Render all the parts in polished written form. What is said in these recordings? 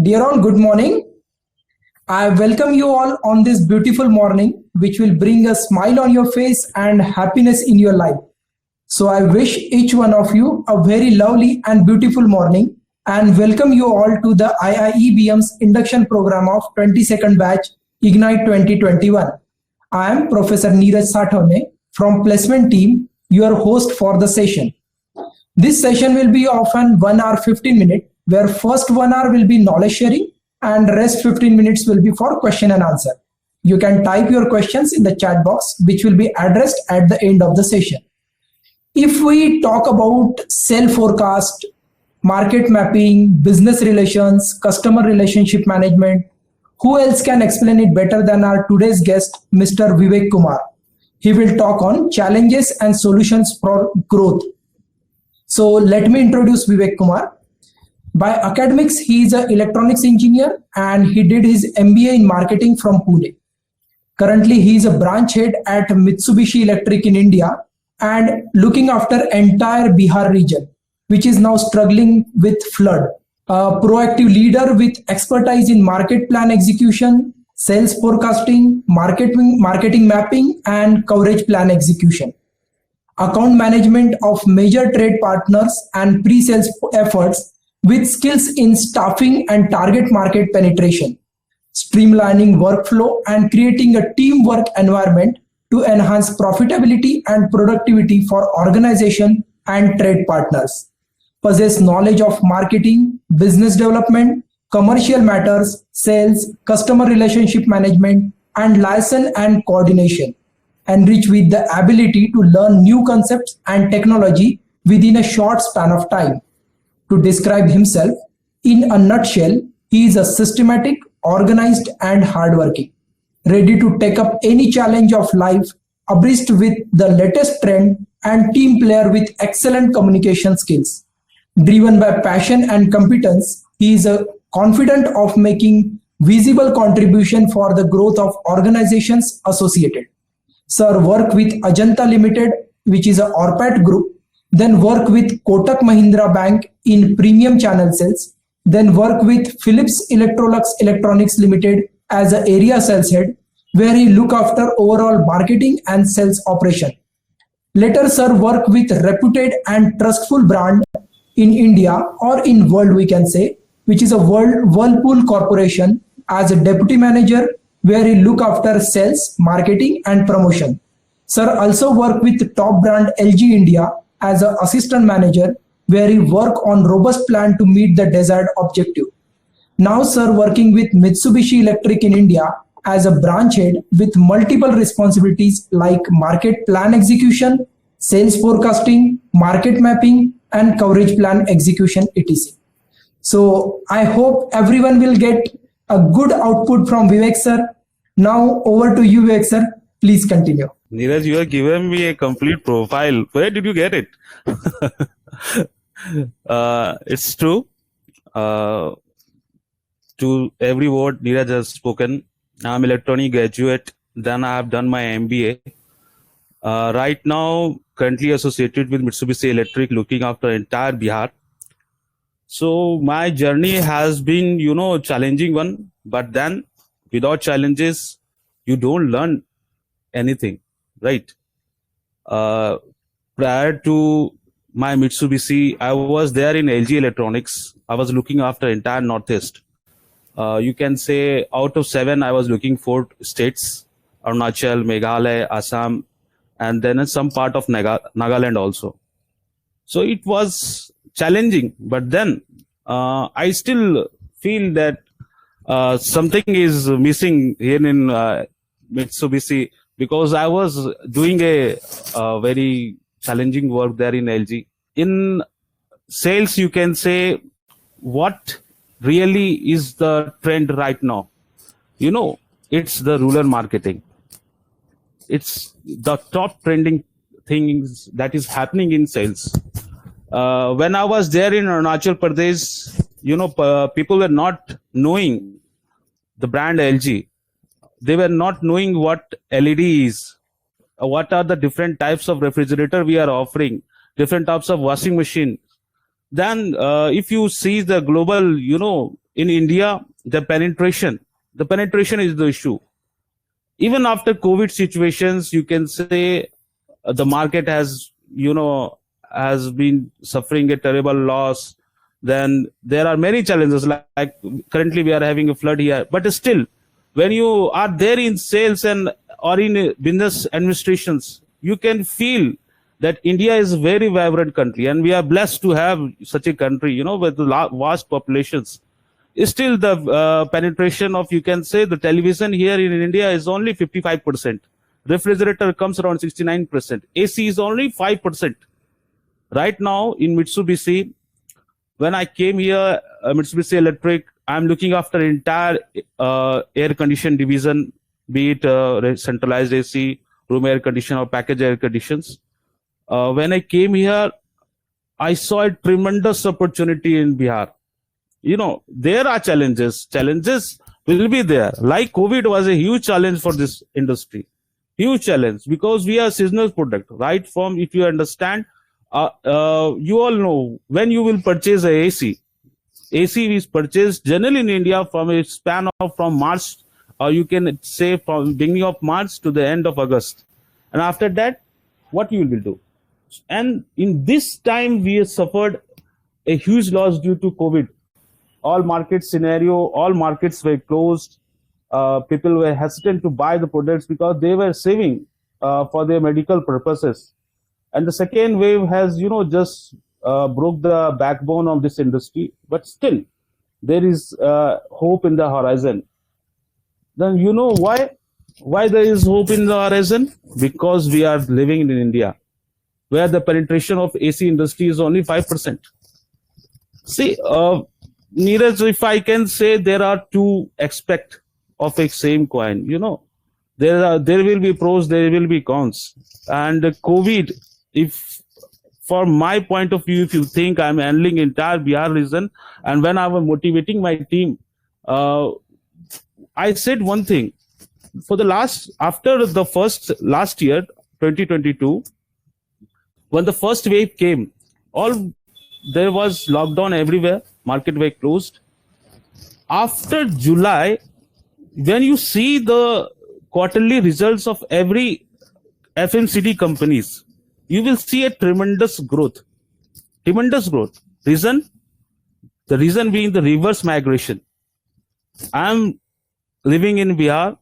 Dear all, good morning. I welcome you all on this beautiful morning, which will bring a smile on your face and happiness in your life. So I wish each one of you a very lovely and beautiful morning and welcome you all to the IIEBM's induction program of 22nd batch Ignite 2021. I am Professor Neeraj Sathone from placement team, your host for the session. This session will be of an 1 hour 15 minutes, where first 1 hour will be knowledge sharing and rest 15 minutes will be for question and answer. You can type your questions in the chat box, which will be addressed at the end of the session. If we talk about sell forecast, market mapping, business relations, customer relationship management, who else can explain it better than our today's guest, Mr. Vivek Kumar? He will talk on challenges and solutions for growth. So let me introduce Vivek Kumar. By academics, he is an electronics engineer and he did his MBA in marketing from Pune. Currently, he is a branch head at Mitsubishi Electric in India and looking after entire Bihar region, which is now struggling with flood. A proactive leader with expertise in market plan execution, sales forecasting, marketing mapping, and coverage plan execution. Account management of major trade partners and pre-sales efforts with skills in staffing and target market penetration, streamlining workflow and creating a teamwork environment to enhance profitability and productivity for organization and trade partners. Possess knowledge of marketing, business development, commercial matters, sales, customer relationship management, and liaison and coordination. Enrich with the ability to learn new concepts and technology within a short span of time. To describe himself, in a nutshell, he is a systematic, organized, and hardworking, ready to take up any challenge of life, abreast with the latest trend, and team player with excellent communication skills. Driven by passion and competence, he is confident of making visible contribution for the growth of organizations associated. Sir work with Ajanta Limited, which is a Orpat group, then work with Kotak Mahindra Bank in premium channel sales, then work with Philips Electrolux Electronics Limited as an area sales head, where he look after overall marketing and sales operation. Later, sir work with reputed and trustful brand in India or in world, we can say, which is a Whirlpool Corporation as a deputy manager, where he look after sales, marketing, and promotion. Sir also work with top brand LG India as an assistant manager, where he work on robust plan to meet the desired objective. Now, sir working with Mitsubishi Electric in India as a branch head with multiple responsibilities like market plan execution, sales forecasting, market mapping, and coverage plan execution, etc. So I hope everyone will get a good output from Vivek sir. Now over to you, Vivek sir. Please continue. Neeraj, you have given me a complete profile. Where did you get it? It's true. To every word Neeraj has spoken, I'm electronic graduate. Then I have done my MBA. Right now, currently associated with Mitsubishi Electric, looking after entire Bihar. So my journey has been, challenging one. But then, without challenges, you don't learn anything, right? Prior to my Mitsubishi, I was there in LG Electronics. I was looking after entire Northeast. You can say out of 7, I was looking 4 states: Arunachal, Meghalaya, Assam, and then some part of Nagaland also. So it was challenging, but then I still feel that something is missing here in Mitsubishi, because I was doing a very challenging work there in LG. In sales, you can say what really is the trend right now. It's the rural marketing. It's the top trending things that is happening in sales. When I was there in Arunachal Pradesh, people were not knowing the brand LG. They were not knowing what LED is, what are the different types of refrigerator we are offering, different types of washing machine. Then if you see the global, in India, the penetration is the issue. Even after COVID situations, you can say the market has, has been suffering a terrible loss. Then there are many challenges, like currently we are having a flood here. But still, when you are there in sales and or in business administrations, you can feel that India is a very vibrant country, and we are blessed to have such a country, with vast populations. Still, the penetration of, you can say, the television here in India is only 55%. Refrigerator comes around 69%. AC is only 5%. Right now in Mitsubishi, when I came here, Mitsubishi Electric, I'm looking after entire air condition division, be it centralized AC, room air condition, or package air conditions. When I came here, I saw a tremendous opportunity in Bihar. There are challenges. Challenges will be there. Like COVID was a huge challenge for this industry. Huge challenge, because we are seasonal product, right? From, if you understand, you all know, when you will purchase a AC is purchased generally in India from a span of from March, or you can say from beginning of March to the end of August. And after that, what you will do? And in this time, we have suffered a huge loss due to COVID. All market scenario, all markets were closed. People were hesitant to buy the products because they were saving for their medical purposes. And the second wave has, just broke the backbone of this industry. But still, there is hope in the horizon. Then you know why there is hope in the horizon? Because we are living in India, where the penetration of AC industry is only 5%. See, Neeraj, if I can say, there are two aspects of a same coin. There will be pros, there will be cons. And COVID, if from my point of view, if you think I'm handling entire Bihar region, and when I was motivating my team, I said one thing. For after the last year, 2022, when the first wave came, there was lockdown everywhere, market were closed. After July, when you see the quarterly results of every FMCG companies, you will see a tremendous growth. The reason being the reverse migration. I'm living in Bihar.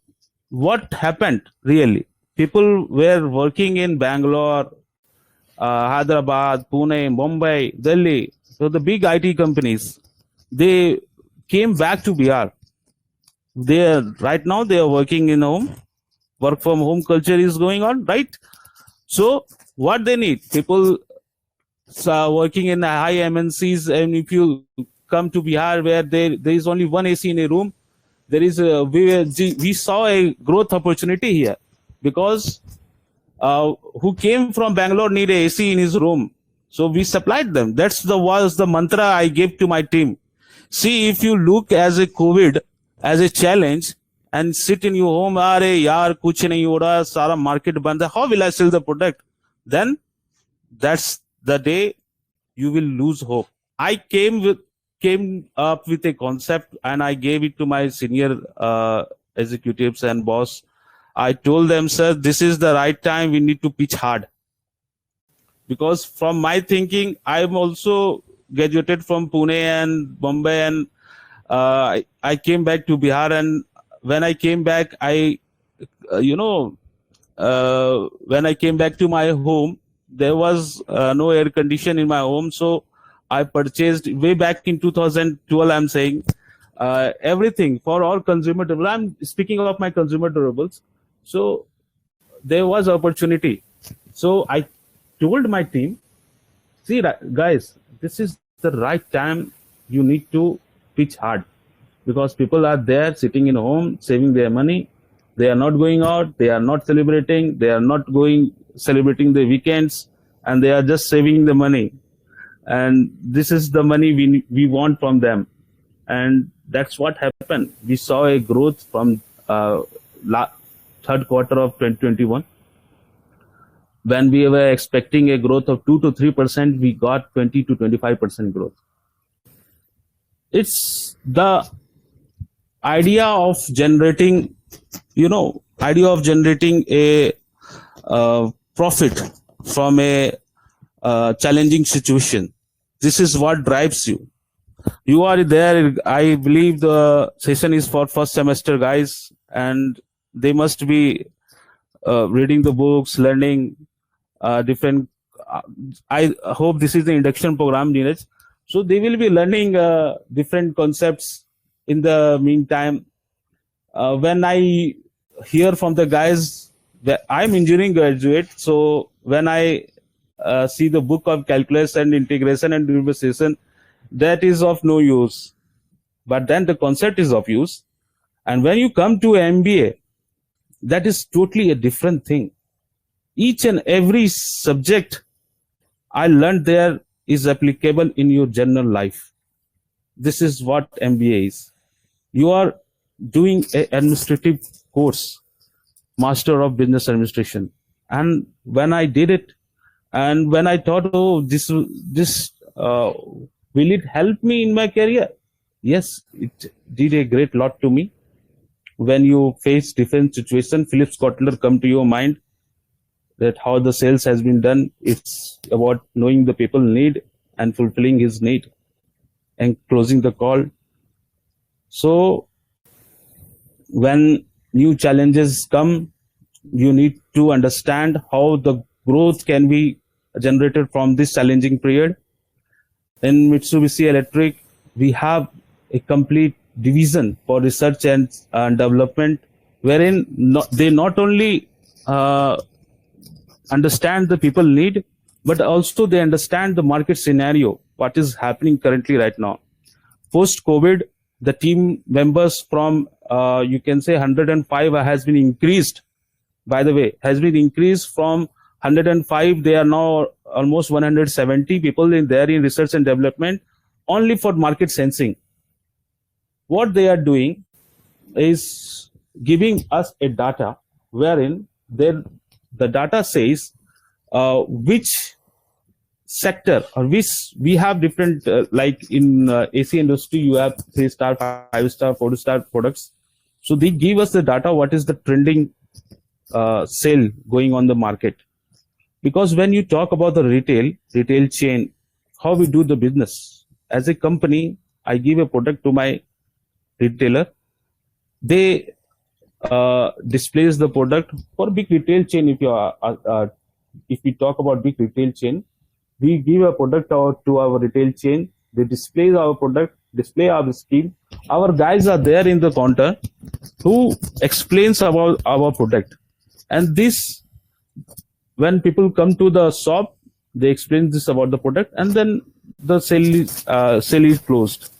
What happened really? People were working in Bangalore, Hyderabad, Pune, Mumbai, Delhi. So the big IT companies, they came back to Bihar. Right now they are working in home. Work from home culture is going on, right? So what they need, people working in high MNCs, and if you come to Bihar, where there is only one AC in a room, we saw a growth opportunity here, because who came from Bangalore need a AC in his room. So we supplied them. Was the mantra I gave to my team. See, if you look as a COVID as a challenge and sit in your home, yaar, kuch nahi ho raha, sara market band hai, how will I sell the product? Then that's the day you will lose hope. I came up with a concept, and I gave it to my senior executives and boss. I told them, sir, this is the right time. We need to pitch hard. Because from my thinking, I'm also graduated from Pune and Bombay, and I came back to Bihar. And when I came back, when I came back to my home, there was no air condition in my home. So I purchased way back in 2012, I'm saying, everything for all consumer durables. I'm speaking of my consumer durables. So there was opportunity. So I told my team, see, guys, this is the right time. You need to pitch hard, because people are there sitting in home, saving their money. They are not going out. They are not celebrating. They are not celebrating the weekends, and they are just saving the money. And this is the money we want from them. And that's what happened. We saw a growth from third quarter of 2021. When we were expecting a growth of 2 to 3%, we got 20 to 25% growth. It's the idea of generating, a profit from a challenging situation. This is what drives you. You are there. I believe the session is for first semester guys, and they must be reading the books, learning different. I hope this is the induction program, Neeraj. So they will be learning different concepts. In the meantime, when I hear from the guys, that I'm engineering graduate, so when I see the book of calculus and integration and derivation, that is of no use. But then the concept is of use. And when you come to MBA, that is totally a different thing. Each and every subject I learned there is applicable in your general life. This is what MBA is. You are doing an administrative course, Master of Business Administration. And when I did it, and when I thought, oh, this will it help me in my career? Yes, it did a great lot to me. When you face different situations, Philip Kotler come to your mind, that how the sales has been done. It's about knowing the people need and fulfilling his need and closing the call. So when new challenges come, you need to understand how the growth can be generated from this challenging period. In Mitsubishi Electric, we have a complete division for research and development, wherein they not only understand the people need, but also they understand the market scenario, what is happening currently right now. Post-COVID, the team members from, you can say 105 has been increased. By the way, has been increased from 105. They are now almost 170 people in there in research and development, only for market sensing. What they are doing is giving us a data wherein the data says which sector or which we have different, like in AC industry, you have 3-star, 5-star, 4-star products. So they give us the data, what is the trending sale going on the market. Because when you talk about the retail chain, how we do the business. As a company, I give a product to my retailer. They displays the product for big retail chain. If we talk about big retail chain, we give a product out to our retail chain. They display our product, display our scheme. Our guys are there in the counter who explains about our product. And this, when people come to the shop, they explain this about the product, and then the sale is closed.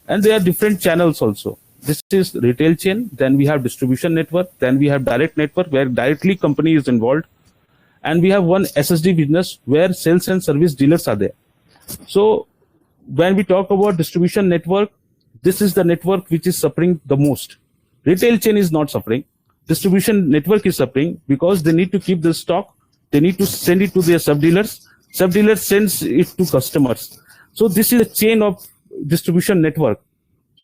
And there are different channels also. This is retail chain. Then we have distribution network. Then we have direct network where directly company is involved. And we have one SSD business where sales and service dealers are there. So when we talk about distribution network, this is the network which is suffering the most. Retail chain is not suffering. Distribution network is suffering because they need to keep the stock. They need to send it to their sub-dealers. Sub-dealers sends it to customers. So this is a chain of distribution network.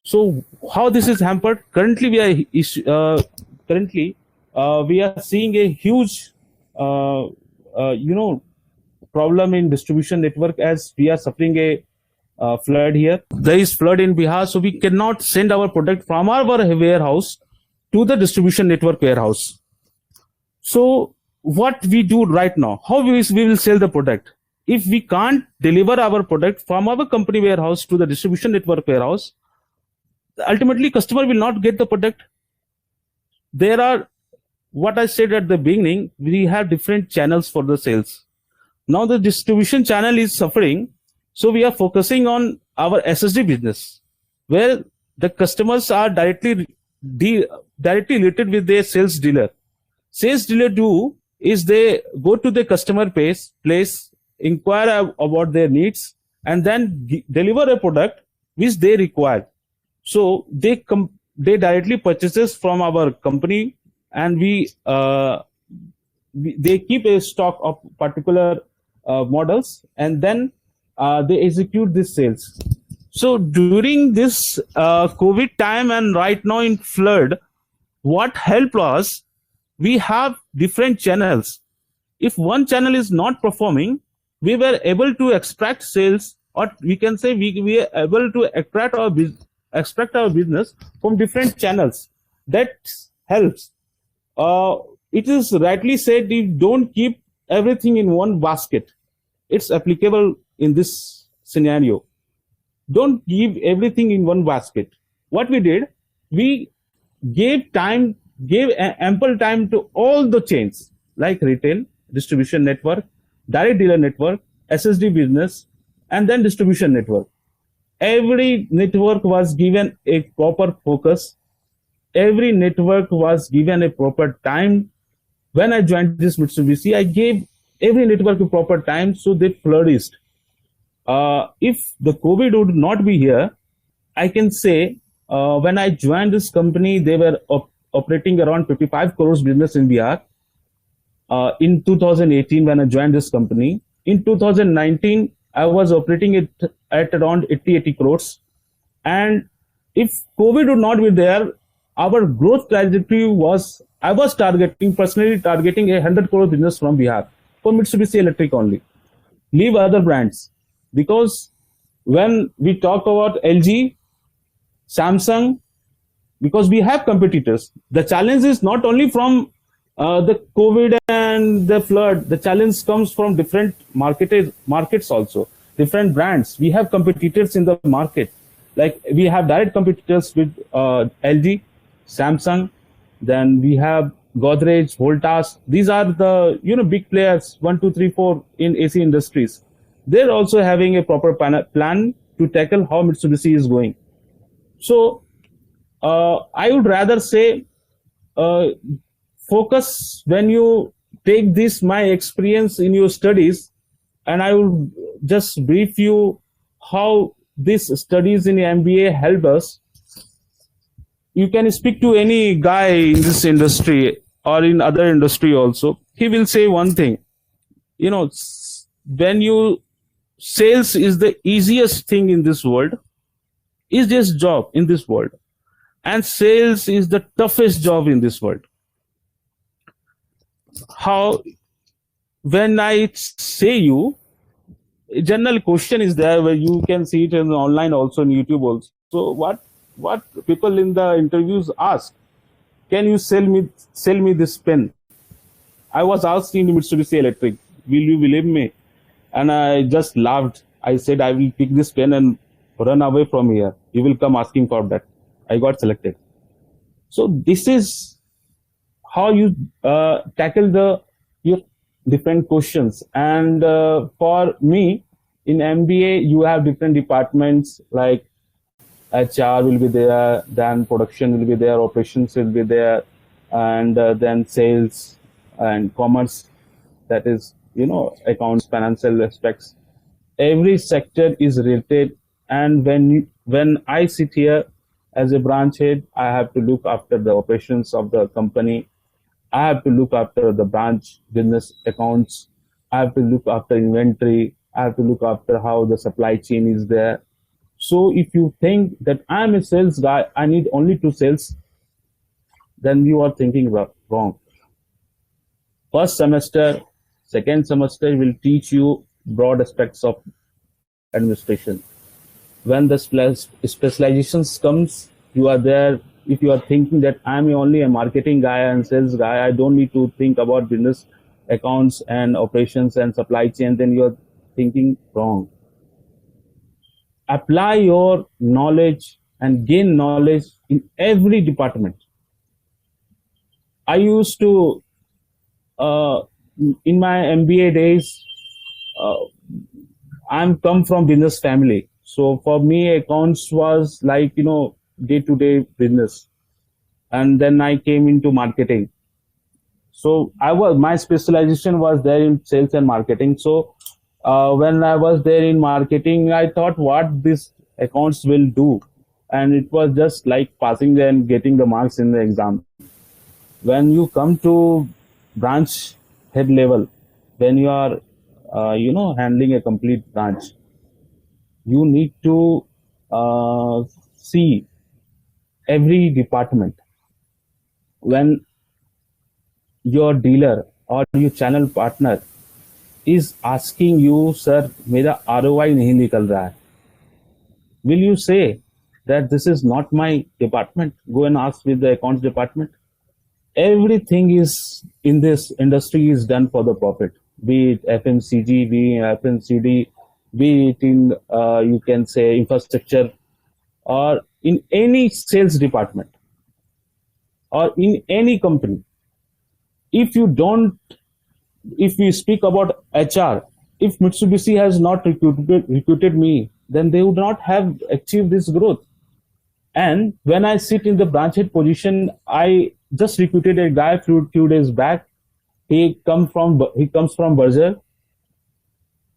So how this is hampered? Currently, we are seeing a huge, problem in distribution network, as we are suffering a flood here. There is flood in Bihar, so we cannot send our product from our warehouse to the distribution network warehouse. So what we do right now, how we will sell the product? If we can't deliver our product from our company warehouse to the distribution network warehouse, ultimately customer will not get the product. There are, what I said at the beginning, we have different channels for the sales. Now the distribution channel is suffering, so we are focusing on our SSD business, where the customers are directly related with their sales dealer. Sales dealer do is they go to the customer place, inquire about their needs, and then deliver a product which they require. So they directly purchases from our company, and they keep a stock of particular models, and then they execute these sales. So during this COVID time and right now in flood, what helped us, we have different channels. If one channel is not performing, we were able to extract sales, or we can say we are able to extract our business from different channels. That helps. uh, it is rightly said, you don't keep everything in one basket. It's applicable in this scenario. Don't give everything in one basket. What we did, we gave ample time to all the chains like retail, distribution network, direct dealer network, SSD business, and then distribution network. Every network was given a proper focus. Every network was given a proper time. When I joined this Mitsubishi, I gave every network a proper time, so they flourished. If the COVID would not be here, I can say when I joined this company, they were operating around 55 crores business in Bihar. In 2018, when I joined this company, in 2019, I was operating it at around 80 crores. And if COVID would not be there, our growth trajectory was, I was personally targeting a 100 crore business from Bihar for Mitsubishi Electric only. Leave other brands. Because when we talk about LG, Samsung, because we have competitors, the challenge is not only from the COVID and the flood, the challenge comes from different markets also, different brands. We have competitors in the market. Like we have direct competitors with LG, Samsung, then we have Godrej, Voltas. These are the big players, 1, 2, 3, 4 in AC industries. They're also having a proper plan to tackle how Mitsubishi is going. So I would rather say focus when you take this my experience in your studies, and I will just brief you how these studies in MBA help us. You can speak to any guy in this industry or in other industry also. He will say one thing, when you sales is the easiest thing in this world, easiest job in this world, and sales is the toughest job in this world. How, when I say you, a general question is there where you can see it in online also, on YouTube also. So what people in the interviews ask, can you sell me this pen? I was asked in Mitsubishi Electric, will you believe me? And I just laughed. I said, I will pick this pen and run away from here. You will come asking for that. I got selected. So this is how you tackle your different questions. And for me, in MBA, you have different departments like HR will be there, then production will be there, operations will be there, and then sales and commerce, that is, accounts, financial aspects. Every sector is related. And when I sit here as a branch head, I have to look after the operations of the company. I have to look after the branch business accounts. I have to look after inventory. I have to look after how the supply chain is there. So if you think that I'm a sales guy, I need only to sales, then you are thinking wrong. First semester, second semester will teach you broad aspects of administration. When the specializations comes, you are there. If you are thinking that I'm only a marketing guy and sales guy, I don't need to think about business accounts and operations and supply chain, then you are thinking wrong. Apply your knowledge and gain knowledge in every department. I used to, in my MBA days, I'm come from business family. So for me, accounts was like, day-to-day business. And then I came into marketing. So my specialization was there in sales and marketing. So when I was there in marketing, I thought what this accounts will do. And it was just like passing and getting the marks in the exam. When you come to branch head level, when you are, handling a complete branch, you need to see every department when your dealer or your channel partner is asking you, sir, मेरा ROI नहीं निकल रहा है, will you say that this is not my department? Go and ask with the accounts department. Everything is in this industry is done for the profit, be it FMCG, be it FMCD, be it in you can say infrastructure, or in any sales department, or in any company. If you don't, if we speak about HR, if Mitsubishi has not recruited me, then they would not have achieved this growth. And when I sit in the branch head position, I just recruited a guy few days back. He comes from Berger.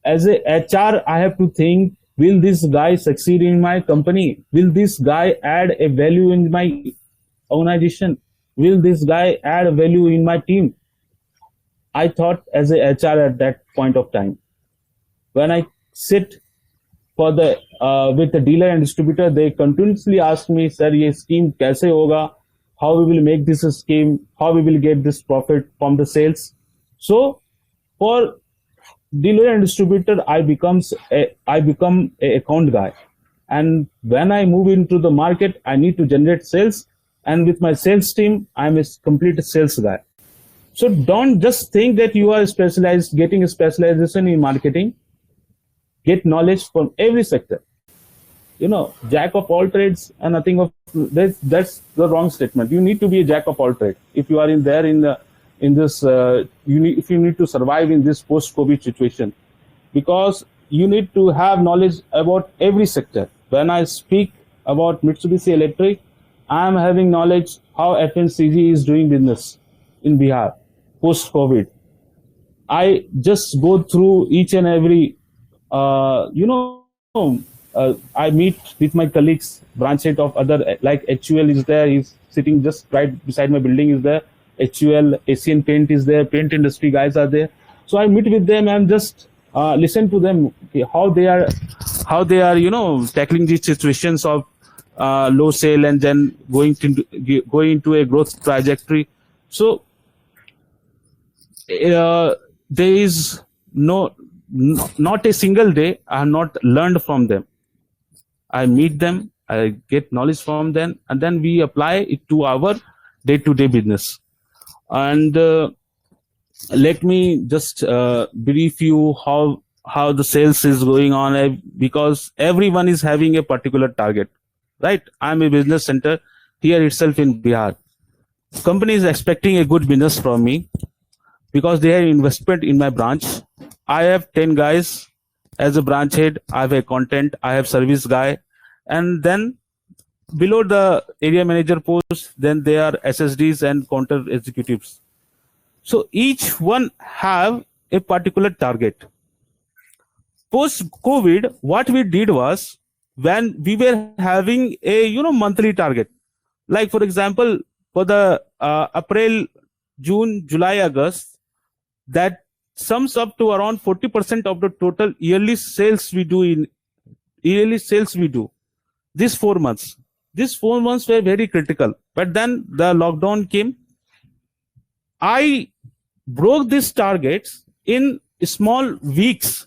As a HR, I have to think: will this guy succeed in my company? Will this guy add a value in my organization? Will this guy add a value in my team? I thought as a HR at that point of time. When I sit for the with the dealer and distributor, they continuously ask me, sir, ये scheme कैसे होगा? How we will make this a scheme? How we will get this profit from the sales? So for dealer and distributor, I become a account guy. And when I move into the market, I need to generate sales. And with my sales team, I'm a complete sales guy. So don't just think that you are specialized, getting a specialization in marketing. Get knowledge from every sector. You know, jack of all trades and nothing of that's the wrong statement. You need to be a jack of all trades if you are in this if you need to survive in this post-COVID situation, because you need to have knowledge about every sector. When I speak about Mitsubishi Electric, I am having knowledge how FMCG is doing business in Bihar post-COVID. I just go through each and every, I meet with my colleagues, branch head of other, like HUL is there, he's sitting just right beside my building is there. HUL, Asian Paint is there, paint industry guys are there. So I meet with them and just listen to them, okay, how they are, tackling these situations of low sale and then going into a growth trajectory. So there is not a single day I have not learned from them. I meet them, I get knowledge from them, and then we apply it to our day-to-day business. And let me just brief you how the sales is going on, because everyone is having a particular target, right? I'm a business center here itself in Bihar. Company is expecting a good business from me because they have investment in my branch. I have 10 guys as a branch head. I have a content, I have service guy, and then below the area manager post, then there are SSDs and counter executives. So each one have a particular target. Post COVID, what we did was, when we were having a monthly target, like for example for the April, June, July, August, that sums up to around 40% of the total yearly sales we do. These 4 months. These 4 months were very critical. But then the lockdown came. I broke these targets in small weeks,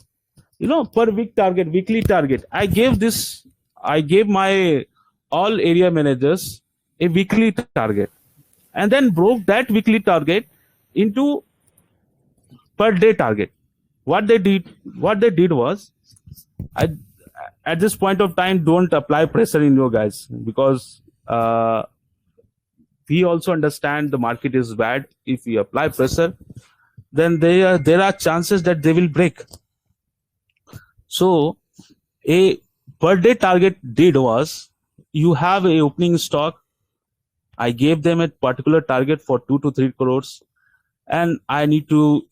per week target, weekly target. I gave my all area managers a weekly target, and then broke that weekly target into per day target. What they did was, at this point of time, don't apply pressure in your guys, because we also understand the market is bad. If we apply pressure, then there are chances that they will break. So a per day target did was, you have a opening stock. I gave them a particular target for 2 to 3 crores, and I need to,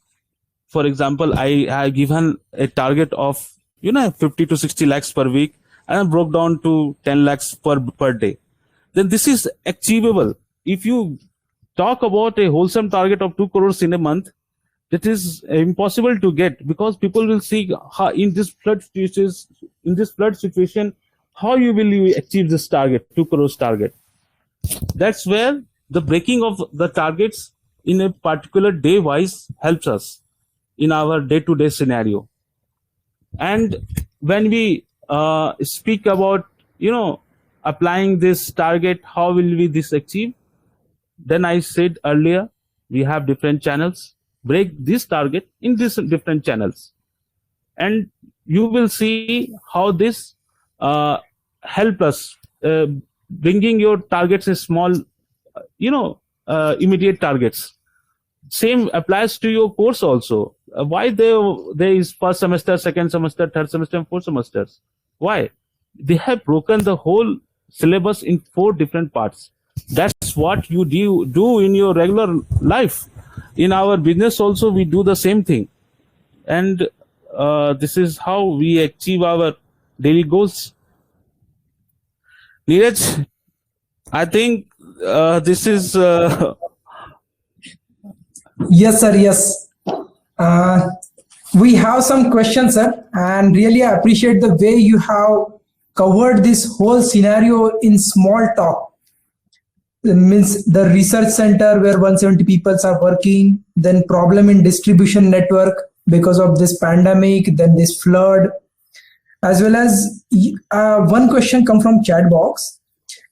for example, I have given a target of 50 to 60 lakhs per week, and I broke down to 10 lakhs per day. Then this is achievable. If you talk about a wholesome target of 2 crores in a month, that is impossible to get, because people will see in this flood situation, how you will you achieve this target, 2 crores target? That's where the breaking of the targets in a particular day wise helps us in our day-to-day scenario. And when we speak about, applying this target, how will we this achieve? Then I said earlier, we have different channels. Break this target in these different channels, and you will see how this help us bringing your targets in small, immediate targets. Same applies to your course also. Why there is first semester, second semester, third semester, and fourth semesters? Why? They have broken the whole syllabus in 4 different parts. That's what you do in your regular life. In our business also, we do the same thing. And this is how we achieve our daily goals. Neeraj, I think this is... Yes, sir. Yes. We have some questions, sir, and really I appreciate the way you have covered this whole scenario in small talk. It means the research center where 170 people are working, then problem in distribution network because of this pandemic, then this flood, as well as one question come from chat box.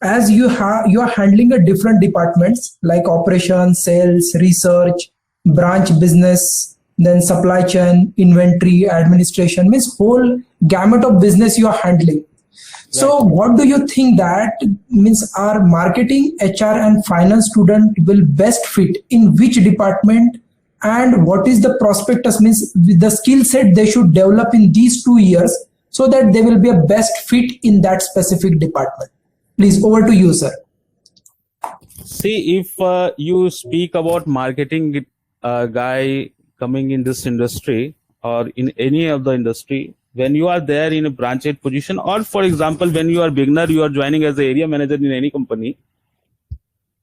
As you are handling a different departments like operations, sales, research, branch business, then supply chain, inventory, administration, means whole gamut of business you are handling. So what do you think that means our marketing, HR and finance student will best fit in which department, and what is the prospectus, means the skill set they should develop in these 2 years so that they will be a best fit in that specific department? Please, over to you, sir. See, if you speak about marketing guy coming in this industry or in any of the industry, when you are there in a branch head position, or for example, when you are beginner, you are joining as the area manager in any company,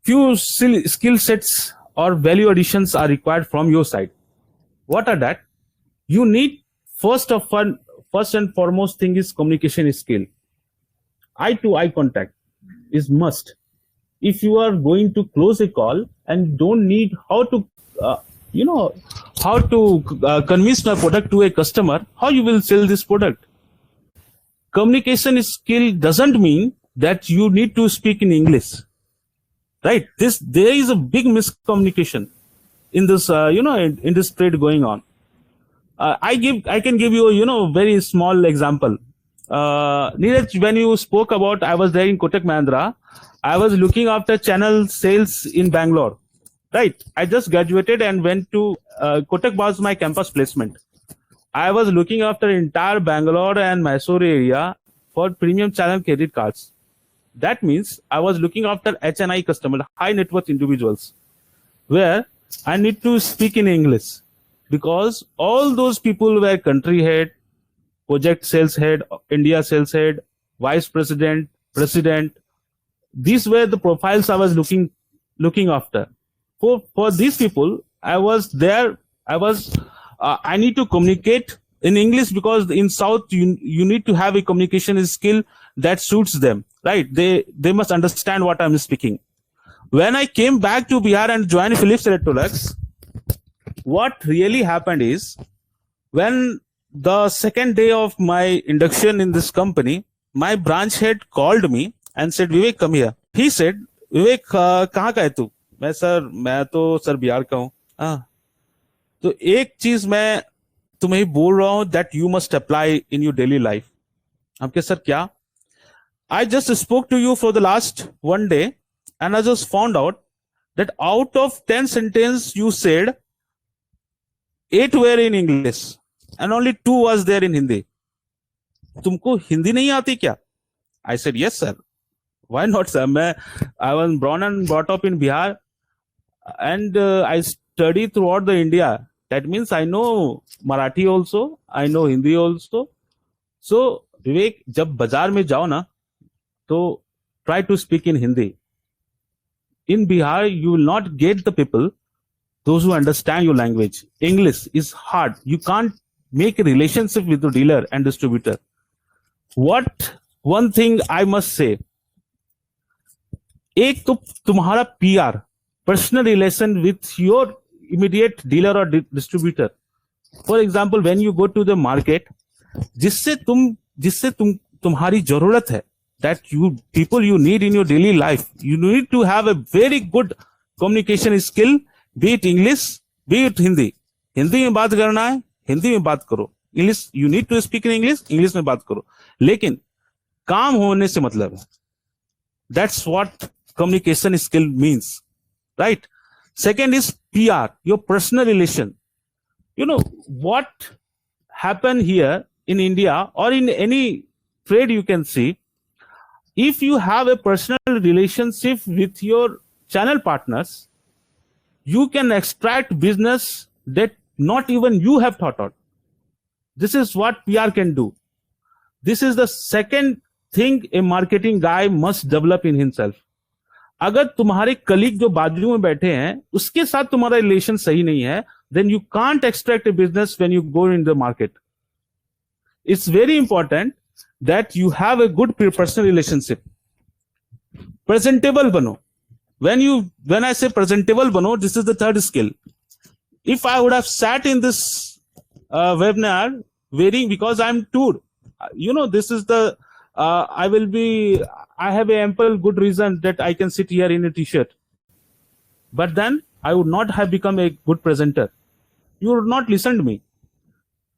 few skill sets or value additions are required from your side. What are that? You need first and foremost thing is communication skill. Eye to eye contact is must. If you are going to close a call and don't need how to convince my product to a customer, how you will sell this product? Communication skill doesn't mean that you need to speak in English, right? There is a big miscommunication in this in this trade going on. I can give you a very small example. Neeraj, when you spoke about I was there in Kotak Mahindra, I was looking after channel sales in Bangalore. Right. I just graduated and went to Kotak was my campus placement. I was looking after entire Bangalore and Mysore area for premium channel credit cards. That means I was looking after HNI customers, high net worth individuals, where I need to speak in English because all those people were country head, project sales head, India sales head, vice president, president. These were the profiles I was looking after. For these people, I was there. I need to communicate in English because in South you need to have a communication skill that suits them, right? They must understand what I'm speaking. When I came back to Bihar and joined Philips Electrolux, what really happened is when the second day of my induction in this company, my branch head called me and said, "Vivek, come here." He said, "Vivek, कहाँ का है तू?" मैं तो sir Bihar का हूँ। तो एक चीज मैं तुम्हें बोल रहा हूं that you must apply in your daily life. आपके सर क्या? I just spoke to you for the last 1 day and I just found out that out of 10 sentences you said 8 were in English and only 2 was there in Hindi. तुमको हिंदी नहीं आती क्या? I said yes sir. Why not sir? I was born and brought up in Bihar and I study throughout the India. That means I know Marathi also, I know Hindi also. So Vivek, जब बाजार में जाओ ना तो try to speak in Hindi. In Bihar, you will not get the people, those who understand your language. English is hard. You can't make a relationship with the dealer and distributor. What one thing I must say, एक तो तुम्हारा PR, personal relation with your immediate dealer or distributor. For example, when you go to the market, जिससे तुम्हारी जरूरत है, that people you need in your daily life, you need to have a very good communication skill, be it English, be it Hindi. Hindi में बात करना है, हिंदी में बात करो. English, you need to speak in English, English में बात करो. लेकिन काम होने से मतलब है. That's what communication skill means, right? Second is PR, your personal relation. You know what happened here in India or in any trade you can see, if you have a personal relationship with your channel partners, you can extract business that not even you have thought of. This is what PR can do. This is the second thing a marketing guy must develop in himself. अगर तुम्हारे colleague जो बाजू में बैठे हैं उसके साथ तुम्हारा रिलेशन सही नहीं है, then you can't extract a business when you go in the market. It's very important that you have a good personal relationship. Presentable bano. When I say presentable bano, this is the third skill. If I would have sat in this webinar wearing, because I'm tour, this is the I have an ample good reason that I can sit here in a t-shirt. But then I would not have become a good presenter. You would not listen to me.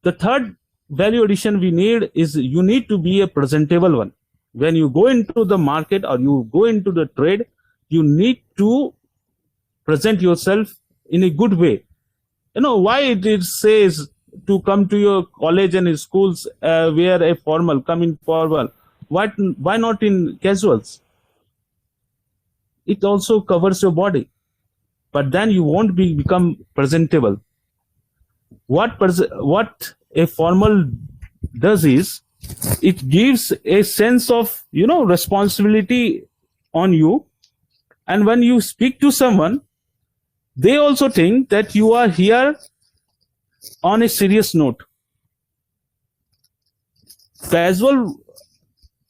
The third value addition we need is you need to be a presentable one. When you go into the market or you go into the trade, you need to present yourself in a good way. Why it says to come to your college and schools, wear a formal, come in formal. Why not in casuals? It also covers your body, but then you won't become presentable. What a formal does is it gives a sense of responsibility on you, and when you speak to someone, they also think that you are here on a serious note. Casual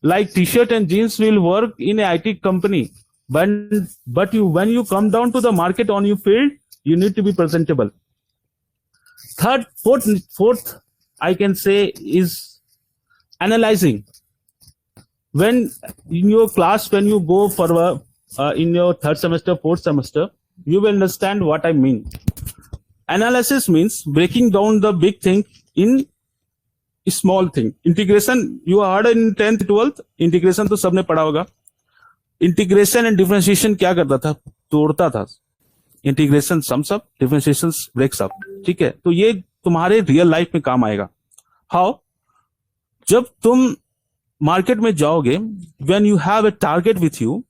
like t-shirt and jeans will work in a IT company, but when you come down to the market on your field, you need to be presentable. Fourth, I can say is analyzing. When in your class, when you go for in your third semester, fourth semester, you will understand what I mean. Analysis means breaking down the big thing in small thing. Integration, you heard in 10th 12th, integration तो सबने पढ़ा होगा. Integration and differentiation क्या करता था? तोड़ता था. Integration sums up, differentiation breaks up. ठीक है, तो ये तुम्हारे रियल लाइफ में काम आएगा. How? जब तुम मार्केट में जाओगे, when you have a target with you,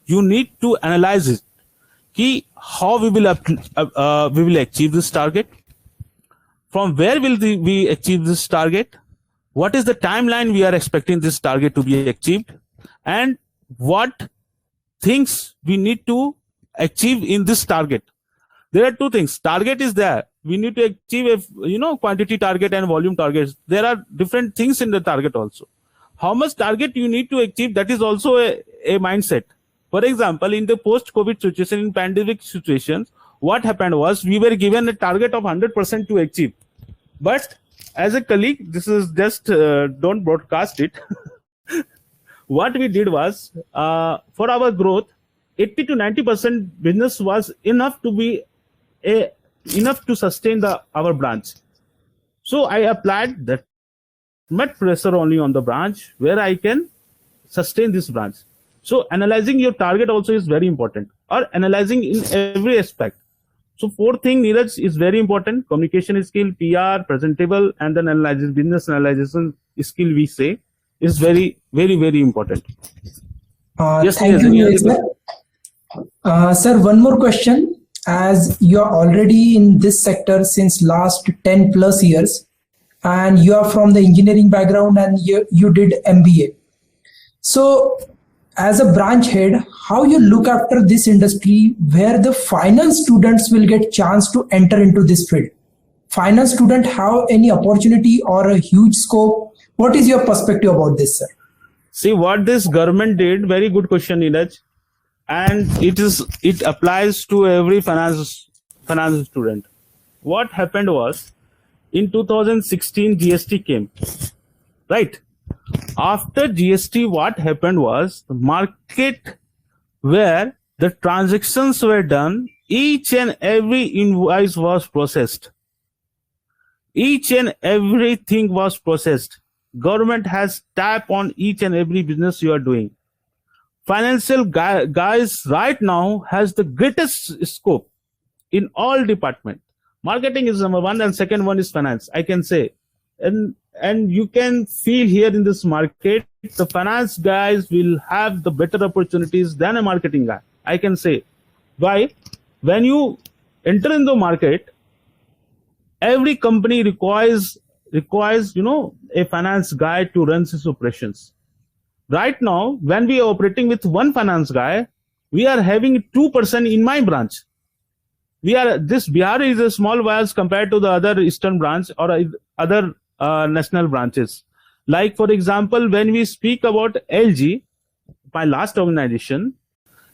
you need to analyze it. कि how we will achieve this target? From where will we achieve this target? What is the timeline we are expecting this target to be achieved? And what things we need to achieve in this target? There are two things. Target is there. We need to achieve a quantity target and volume targets. There are different things in the target also. How much target you need to achieve, that is also a mindset. For example, in the post-COVID situation, in pandemic situations, what happened was we were given a target of 100% to achieve. But as a colleague, this is just don't broadcast it. What we did was for our growth, 80 to 90% business was enough to sustain our branch. So I applied that met pressure only on the branch where I can sustain this branch. So analyzing your target also is very important, or analyzing in every aspect. So fourth thing, Neeraj, is very important. Communication skill, PR, presentable, and then business analysis skill we say is very, very, very important. Yes, thank you, sir. Sir, one more question. As you are already in this sector since last 10 plus years, and you are from the engineering background and you did MBA. So as a branch head, how you look after this industry where the finance students will get chance to enter into this field? Finance student have any opportunity or a huge scope? What is your perspective about this, sir? See what this government did. Very good question, Neeraj. And it applies to every finance student. What happened was in 2016 GST came, right? After GST, what happened was the market where the transactions were done, each and every invoice was processed. Each and everything was processed. Government has tap on each and every business you are doing. Financial guys right now has the greatest scope in all department. Marketing is number one, and second one is finance, I can say. And you can feel here in this market, the finance guys will have the better opportunities than a marketing guy, I can say. Why? When you enter in the market, every company requires a finance guy to run its operations. Right now, when we are operating with one finance guy, we are having 2% in my branch. This Bihar is a small branch compared to the other eastern branch or other national branches. Like for example, when we speak about LG, my last organization,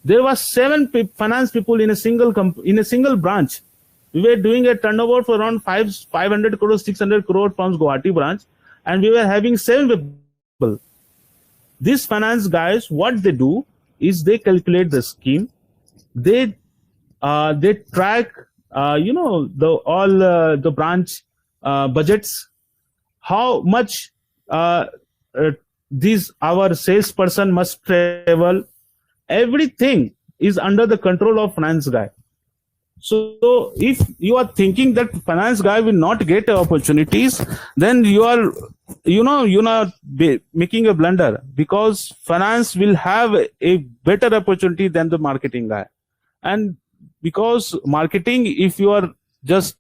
there was 7 finance people in a single branch. We were doing a turnover for around 500 crore, 600 crore from Guwahati branch, and we were having 7 people. These finance guys, what they do is they calculate the scheme, they track, the branch budgets, how much our salesperson must travel. Everything is under the control of finance guy. So if you are thinking that finance guy will not get opportunities, then you are making a blunder, because finance will have a better opportunity than the marketing guy. And because marketing, if you are just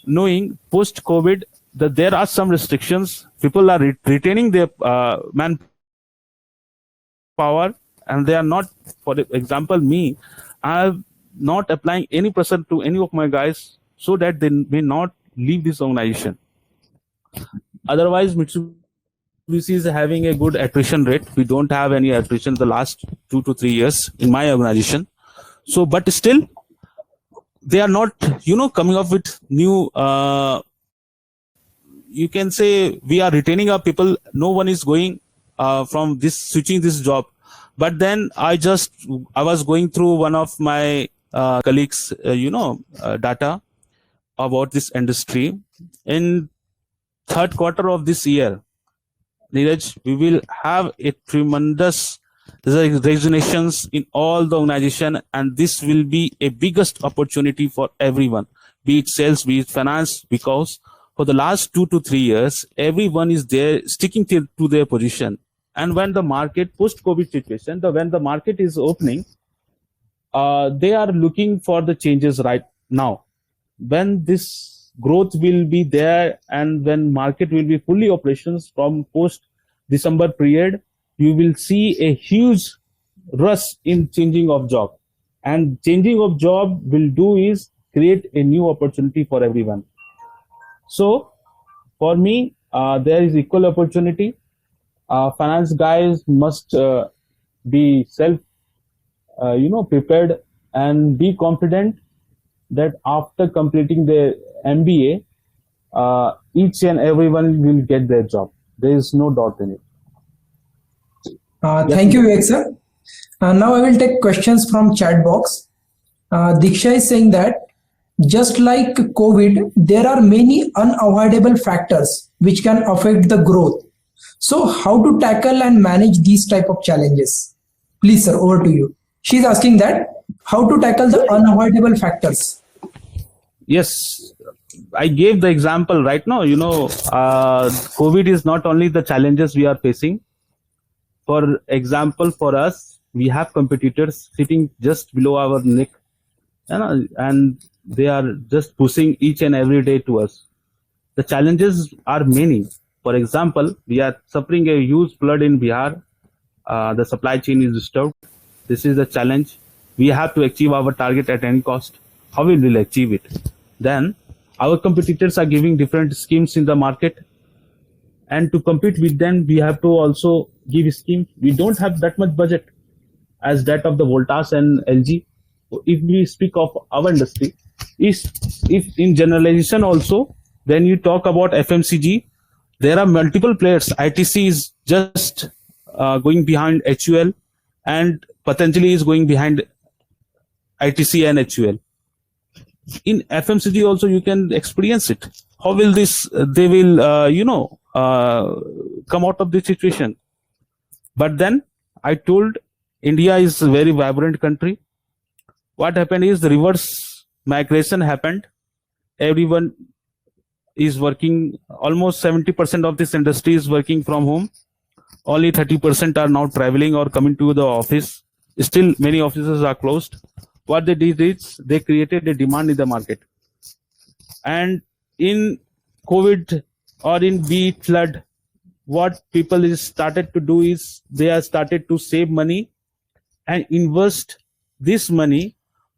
knowing post COVID that there are some restrictions, people are retaining their manpower, and they are not, for example, me, I'm not applying any pressure to any of my guys so that they may not leave this organization. Otherwise, Mitsubishi is having a good attrition rate. We don't have any attrition the last 2 to 3 years in my organization. So, but still, they are not, coming up with new. You can say we are retaining our people. No one is going from switching this job. But then I was going through one of my colleagues, data about this industry. In third quarter of this year, Neeraj, we will have a tremendous resignations in all the organization, and this will be a biggest opportunity for everyone, be it sales, be it finance, because for the last 2 to 3 years, everyone is there sticking to their position. And when the market, post-COVID situation, when the market is opening, they are looking for the changes right now. When this growth will be there and when market will be fully operations from post-December period, you will see a huge rush in changing of job. And changing of job will do is create a new opportunity for everyone. So for me, there is equal opportunity. Finance guys must be prepared and be confident that after completing their MBA, each and everyone will get their job. There is no doubt in it. Thank you, Vivek sir. Now I will take questions from chat box. Diksha is saying that just like COVID, there are many unavoidable factors which can affect the growth. So how to tackle and manage these type of challenges? Please, sir, over to you. She's asking that how to tackle the unavoidable factors. Yes, I gave the example right now. COVID is not only the challenges we are facing. For example, for us, we have competitors sitting just below our neck, and they are just pushing each and every day to us. The challenges are many. For example, we are suffering a huge flood in Bihar. The supply chain is disturbed. This is a challenge. We have to achieve our target at any cost. How will we achieve it? Then our competitors are giving different schemes in the market, and to compete with them, we have to also give scheme. We don't have that much budget as that of the Voltas and LG. If we speak of our industry, if in generalization also, when you talk about FMCG, there are multiple players. ITC is just going behind HUL, and Patanjali is going behind ITC and HUL. In FMCG also you can experience it. How will this? They will, come out of this situation. But then I told India is a very vibrant country. What happened is the reverse migration happened. Everyone is working. Almost 70% of this industry is working from home. Only 30% are now traveling or coming to the office. Still, many offices are closed. What they did is they created a demand in the market. And in COVID or in be flood, what people is started to do is they have started to save money and invest this money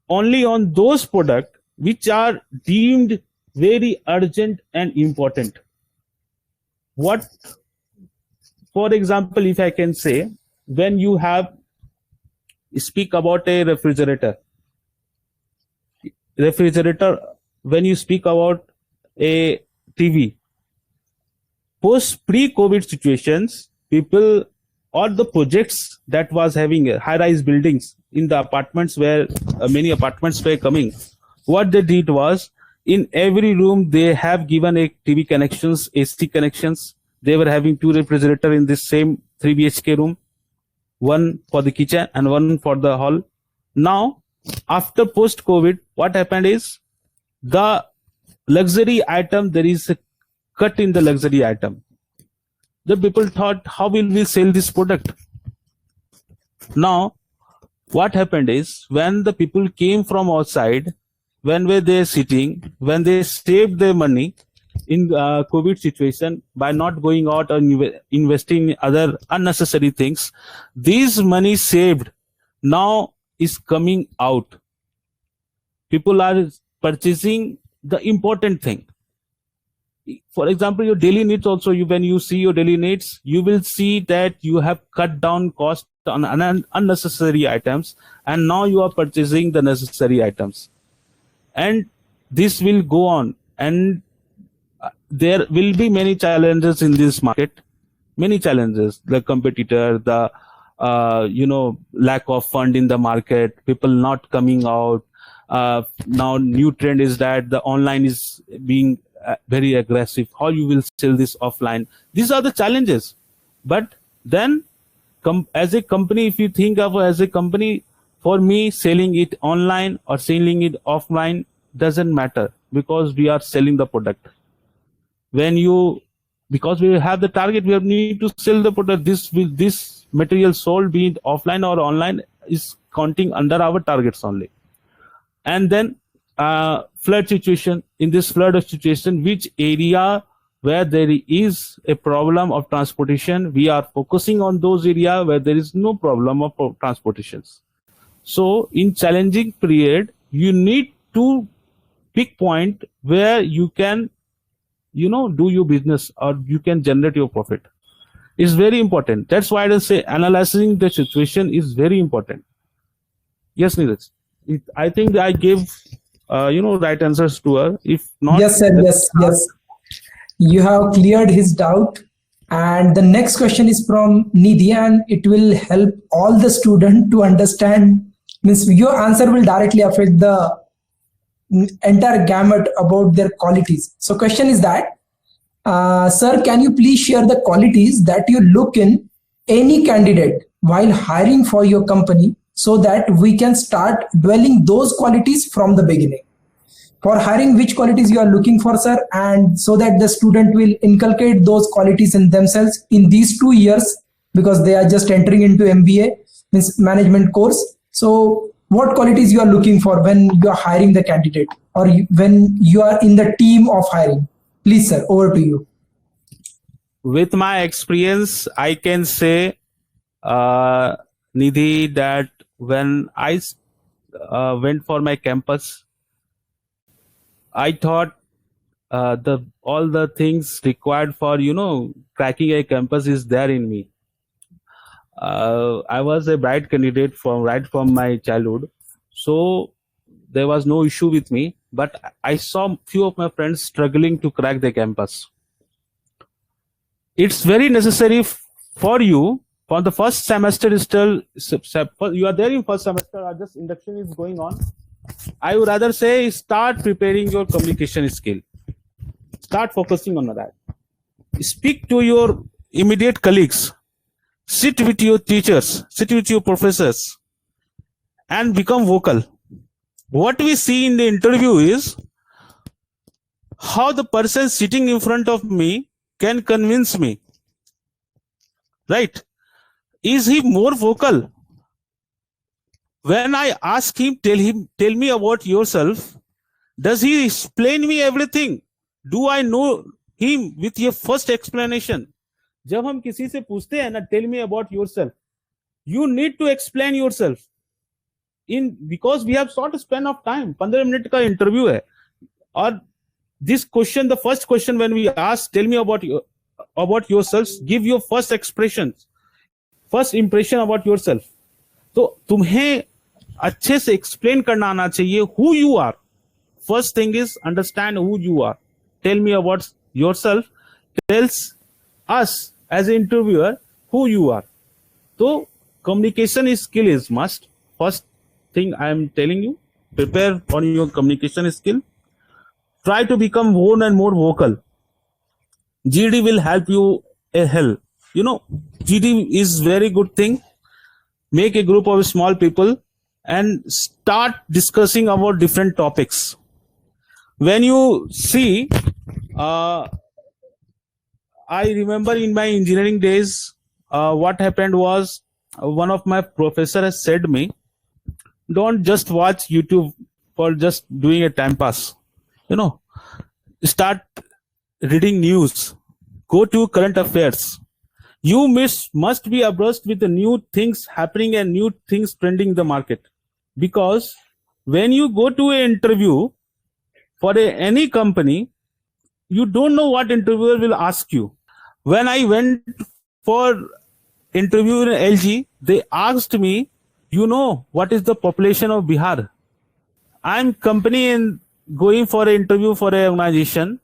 only on those products which are deemed very urgent and important. What, for example, if I can say, when you have speak about a refrigerator, when you speak about a TV, post pre-COVID situations, people or the projects that was having high-rise buildings in the apartments where many apartments were coming, what they did was in every room they have given a TV connections, AC connections. They were having 2 refrigerators in this same 3 BHK room, one for the kitchen and one for the hall. Now, after post-COVID, what happened is the luxury item, there is a cut in the luxury item. The people thought, how will we sell this product? Now, what happened is when the people came from outside, when were they sitting, when they saved their money in COVID situation by not going out or investing in other unnecessary things, these money saved now is coming out. People are purchasing the important thing. For example, your daily needs also, when you see your daily needs, you will see that you have cut down cost on unnecessary items, and now you are purchasing the necessary items. And this will go on, and there will be many challenges in this market. Many challenges, the competitor, the lack of fund in the market, people not coming out. Now new trend is that the online is being very aggressive. How you will sell this offline? These are the challenges. But then as a company, if you think of as a company, for me, selling it online or selling it offline doesn't matter, because we are selling the product. Because we have the target, we need to sell the product. This material sold, be it offline or online, is counting under our targets only. And then flood situation. In this flood situation, which area where there is a problem of transportation, we are focusing on those areas where there is no problem of transportations. So in challenging period, you need to pick point where you can do your business or you can generate your profit. It's very important. That's why I say analyzing the situation is very important. Yes, Neeraj. I think I gave right answers to her. If not, yes, sir. Yes. You have cleared his doubt. And the next question is from Nidhi, and it will help all the students to understand. Means your answer will directly affect the entire gamut about their qualities. So question is that, sir, can you please share the qualities that you look in any candidate while hiring for your company, so that we can start dwelling those qualities from the beginning? For hiring, which qualities you are looking for, sir, and so that the student will inculcate those qualities in themselves in these 2 years, because they are just entering into MBA, means management course. So what qualities you are looking for when you are hiring the candidate, or when you are in the team of hiring? Please, sir, over to you. With my experience, I can say, Nidhi, that when I went for my campus, I thought the all the things required for cracking a campus is there in me. I was a bright candidate from my childhood, so there was no issue with me. But I saw few of my friends struggling to crack the campus. It's very necessary for you for the first semester. Is still you are there in first semester, or just induction is going on. I would rather say start preparing your communication skill. Start focusing on that. Speak to your immediate colleagues. Sit with your teachers. Sit with your professors, and become vocal. What we see in the interview is how the person sitting in front of me can convince me. Right? Is he more vocal? When I ask him, tell me about yourself, does he explain me everything? Do I know him with your first explanation? जब हम किसी से पूछते हैं ना, tell me about yourself, you need to explain yourself. Because we have short span of time, 15 minute का interview है, और this question, the first question when we ask, tell me about yourself, give your first impression about yourself. तो तुम्हें अच्छे से explain करना आना चाहिए who you are. First thing is understand who you are. Tell me about yourself. Tells us as an interviewer who you are. So communication skill is must. First thing I am telling you, prepare on your communication skill. Try to become more and more vocal. GD will help you a hell. GD is very good thing. Make a group of small people and start discussing about different topics. When you see, I remember in my engineering days, what happened was one of my professors said me, don't just watch YouTube for just doing a time pass. Start reading news. Go to current affairs. You must be abreast with the new things happening and new things trending in the market. Because when you go to an interview for any company, you don't know what interviewer will ask you. When I went for interview in LG, they asked me, what is the population of Bihar? I'm company and going for an interview for an organization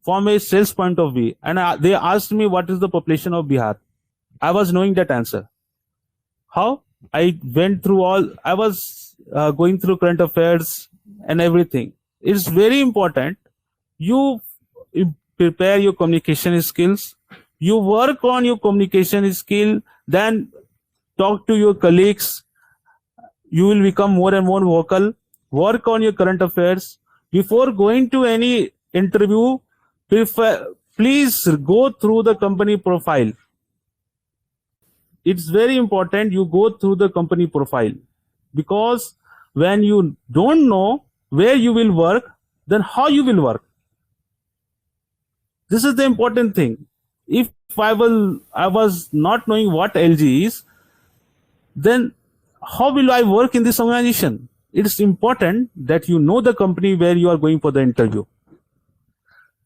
from a sales point of view, and they asked me what is the population of Bihar. I was knowing that answer. How? I went through I was going through current affairs and everything. It's very important. You prepare your communication skills. You work on your communication skill, then talk to your colleagues. You will become more and more vocal. Work on your current affairs. Before going to any interview, please go through the company profile. It's very important you go through the company profile, because when you don't know where you will work, then how you will work. This is the important thing. If I was not knowing what LG is, then how will I work in this organization? It's important that you know the company where you are going for the interview.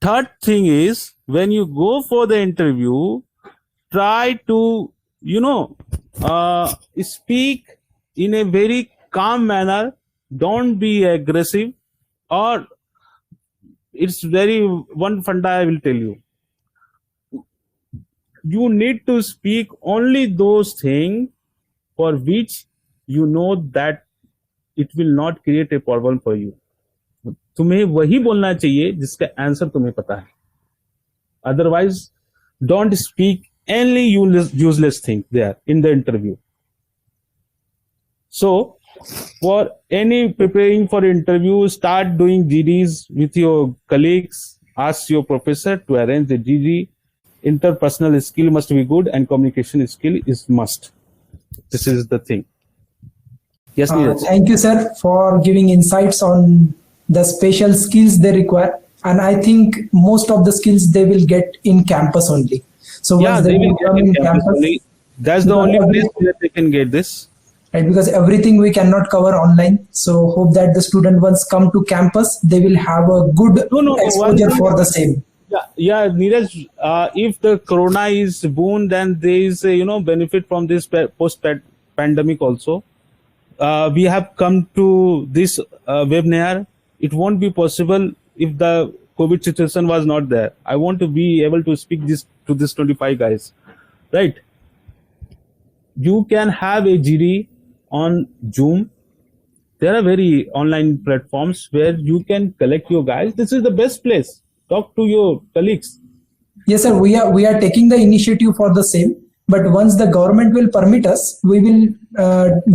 Third thing is, when you go for the interview, try to speak in a very calm manner. Don't be aggressive. Or it's one funda I will tell you. You need to speak only those things for which you know that it will not create a problem for you. तुम्हें वही बोलना चाहिए जिसका answer तुम्हें पता है. Otherwise, don't speak any useless thing there in the interview. So, for any preparing for interview, start doing GDs with your colleagues. Ask your professor to arrange the GD. Interpersonal skill must be good, and communication skill is must. This is the thing. Yes, Neeraj. Thank you, sir, for giving insights on the special skills they require. And I think most of the skills they will get in campus only. So Yeah, they will get in campus only. That's the only place where they can get this. right? Because everything we cannot cover online. So hope that the student once come to campus, they will have a good No, no, no. One exposure thing, for the same. yeah, Neeraj. If the corona is boon, then there is a, benefit from this post pandemic also. We have come to this webinar. It won't be possible if the COVID situation was not there. I want to be able to speak this to this 25 guys, right? You can have a GD on Zoom. There are very online platforms where you can collect your guys. This is the best place. Talk to your colleagues. Yes, sir. We are taking the initiative for the same. But once the government will permit us, we will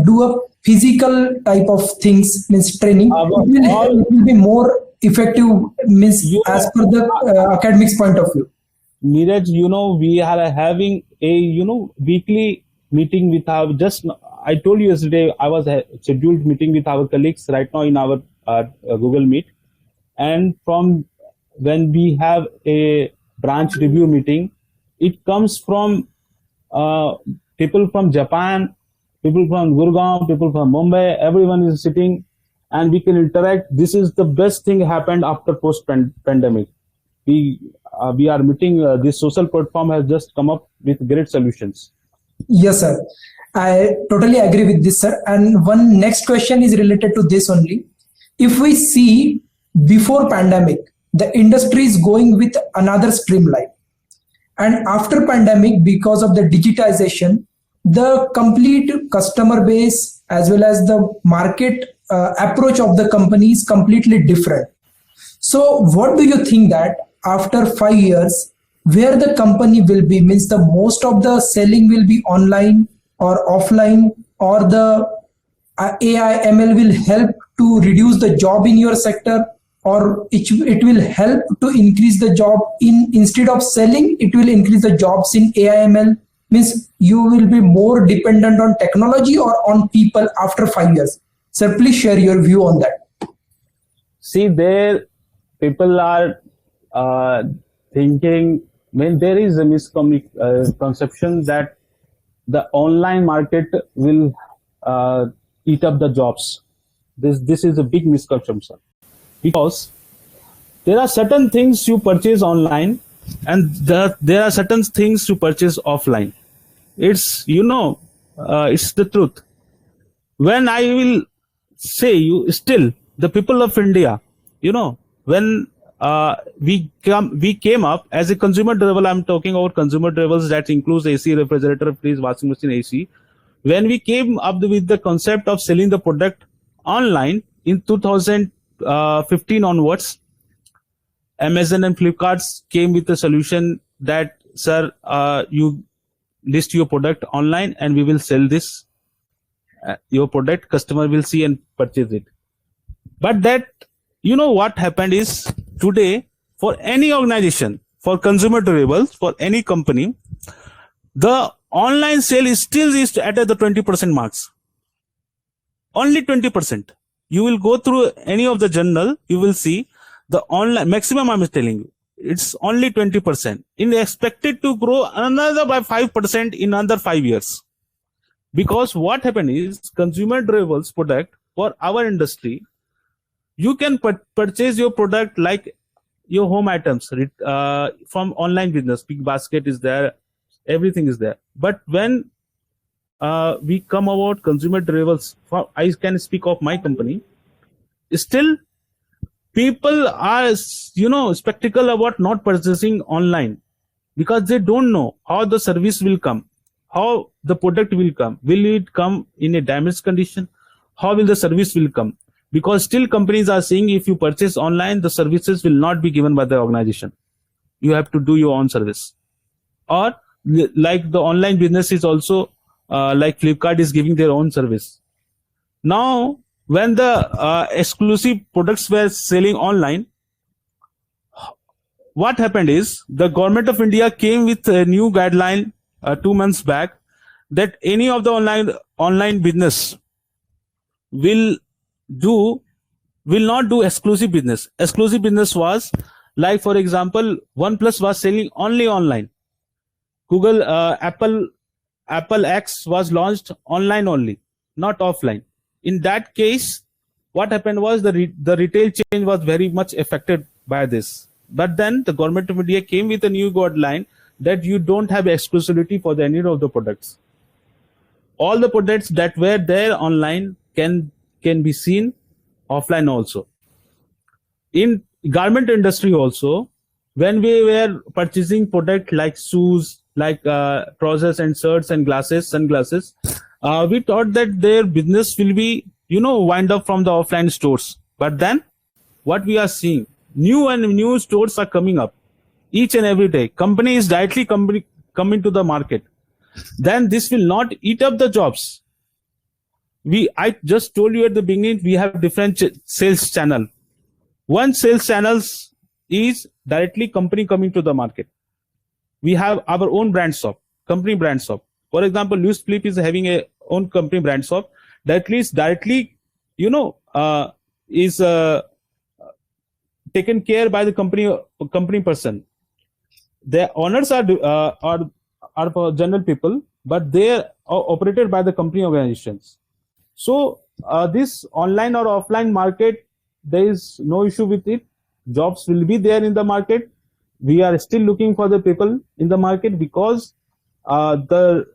do a physical type of things, means training. It will be more effective, means as per the academics point of view. Neeraj, we are having a, weekly meeting with our, I told you yesterday, I was scheduled meeting with our colleagues right now in our Google Meet. And from when we have a branch review meeting, it comes from people from Japan, people from Gurgaon, people from Mumbai, everyone is sitting and we can interact. This is the best thing happened after post pandemic. We are meeting, this social platform has just come up with great solutions. Yes, sir. I totally agree with this, sir. And one next question is related to this only. If we see before pandemic, the industry is going with another streamline. And after pandemic, because of the digitization, the complete customer base as well as the market approach of the company is completely different. So what do you think that after 5 years, where the company will be, means the most of the selling will be online or offline, or the AI ML will help to reduce the job in your sector, or it will help to increase the job instead of selling, it will increase the jobs in AI ML, means you will be more dependent on technology or on people after 5 years. Sir, please share your view on that. See, there people are thinking, there is a misconception that the online market will eat up the jobs. This is a big misconception, because there are certain things you purchase online and there are certain things you purchase offline. It's it's the truth. When I will say you, still the people of India, when we came up as a consumer durable, I'm talking about consumer durables, that includes AC, refrigerator, fridge, washing machine, AC. When we came up with the concept of selling the product online in 2015 onwards, Amazon and Flipkart came with a solution that, sir, you list your product online and we will sell this your product, customer will see and purchase it. But that, what happened is, today for any organization, for consumer durables, for any company, the online sale is still at the 20% marks. Only 20%. You will go through any of the journal, you will see the online maximum, I'm telling you, it's only 20%. In expected to grow another by 5% in another 5 years. Because what happened is, consumer durables product for our industry, you can purchase your product like your home items from online business. Big Basket is there, everything is there. But when we come about consumer durables, I can speak of my company, still people are skeptical about not purchasing online, because they don't know how the service will come, how the product will come. Will it come in a damaged condition? How will the service will come? Because still companies are saying, if you purchase online, the services will not be given by the organization. You have to do your own service. Or like the online business is also like Flipkart is giving their own service. Now, when the exclusive products were selling online, what happened is, the government of India came with a new guideline 2 months back, that any of the online business will not do exclusive business. Exclusive business was like, for example, OnePlus was selling only online. Google, Apple X was launched online only. not offline. In that case, what happened was the retail chain was very much affected by this. But then the government of India came with a new guideline that you don't have exclusivity for any of the products. All the products that were there online can be seen offline also. In garment industry also, when we were purchasing product like shoes, like trousers and shirts and sunglasses, we thought that their business will be, wind up from the offline stores. But then what we are seeing, new and new stores are coming up each and every day. Company is directly coming to the market. Then this will not eat up the jobs. I just told you at the beginning, we have different sales channel. One sales channels is directly company coming to the market. We have our own brand shop, company brand shop. For example, Loose Flip is having a own company brand shop that is directly, is taken care by the company person. Their owners are for general people, but they are operated by the company organizations. So this online or offline market, there is no issue with it. Jobs will be there in the market. We are still looking for the people in the market because the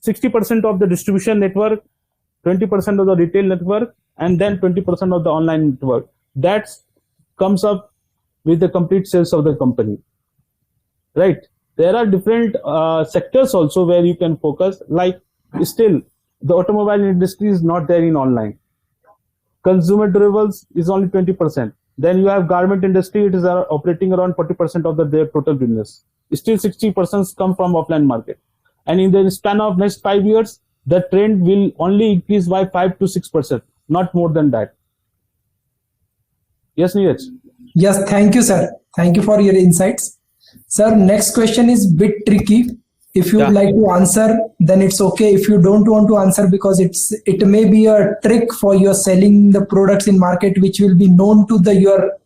60% of the distribution network, 20% of the retail network, and then 20% of the online network. That comes up with the complete sales of the company. Right? There are different sectors also where you can focus. Like still, the automobile industry is not there in online. Consumer durables is only 20%. Then you have garment industry, it is operating around 40% of their total business. Still 60% come from offline market. And in the span of next 5 years, the trend will only increase by 5 to 6%, not more than that. Yes, Neeraj? Yes, thank you, sir. Thank you for your insights. Sir, next question is bit tricky. If you would like to answer, then it's okay. If you don't want to answer, because it may be a trick for your selling the products in market, which will be known to your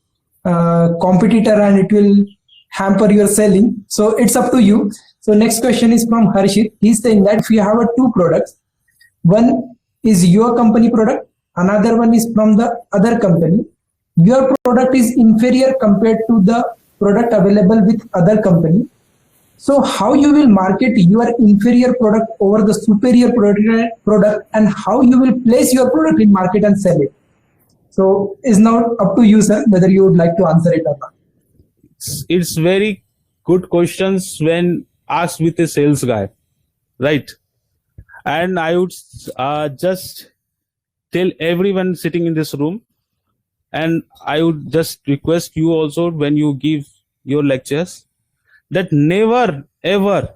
competitor, and it will hamper your selling. So it's up to you. So next question is from Harshit. He's saying that if you have two products, one is your company product, another one is from the other company. Your product is inferior compared to the product available with other company. So how you will market your inferior product over the superior product, and how you will place your product in market and sell it? So it's now up to you, sir, whether you would like to answer it or not. It's very good questions when asked with a sales guy, right? And I would just tell everyone sitting in this room, and I would just request you also when you give your lectures, that never ever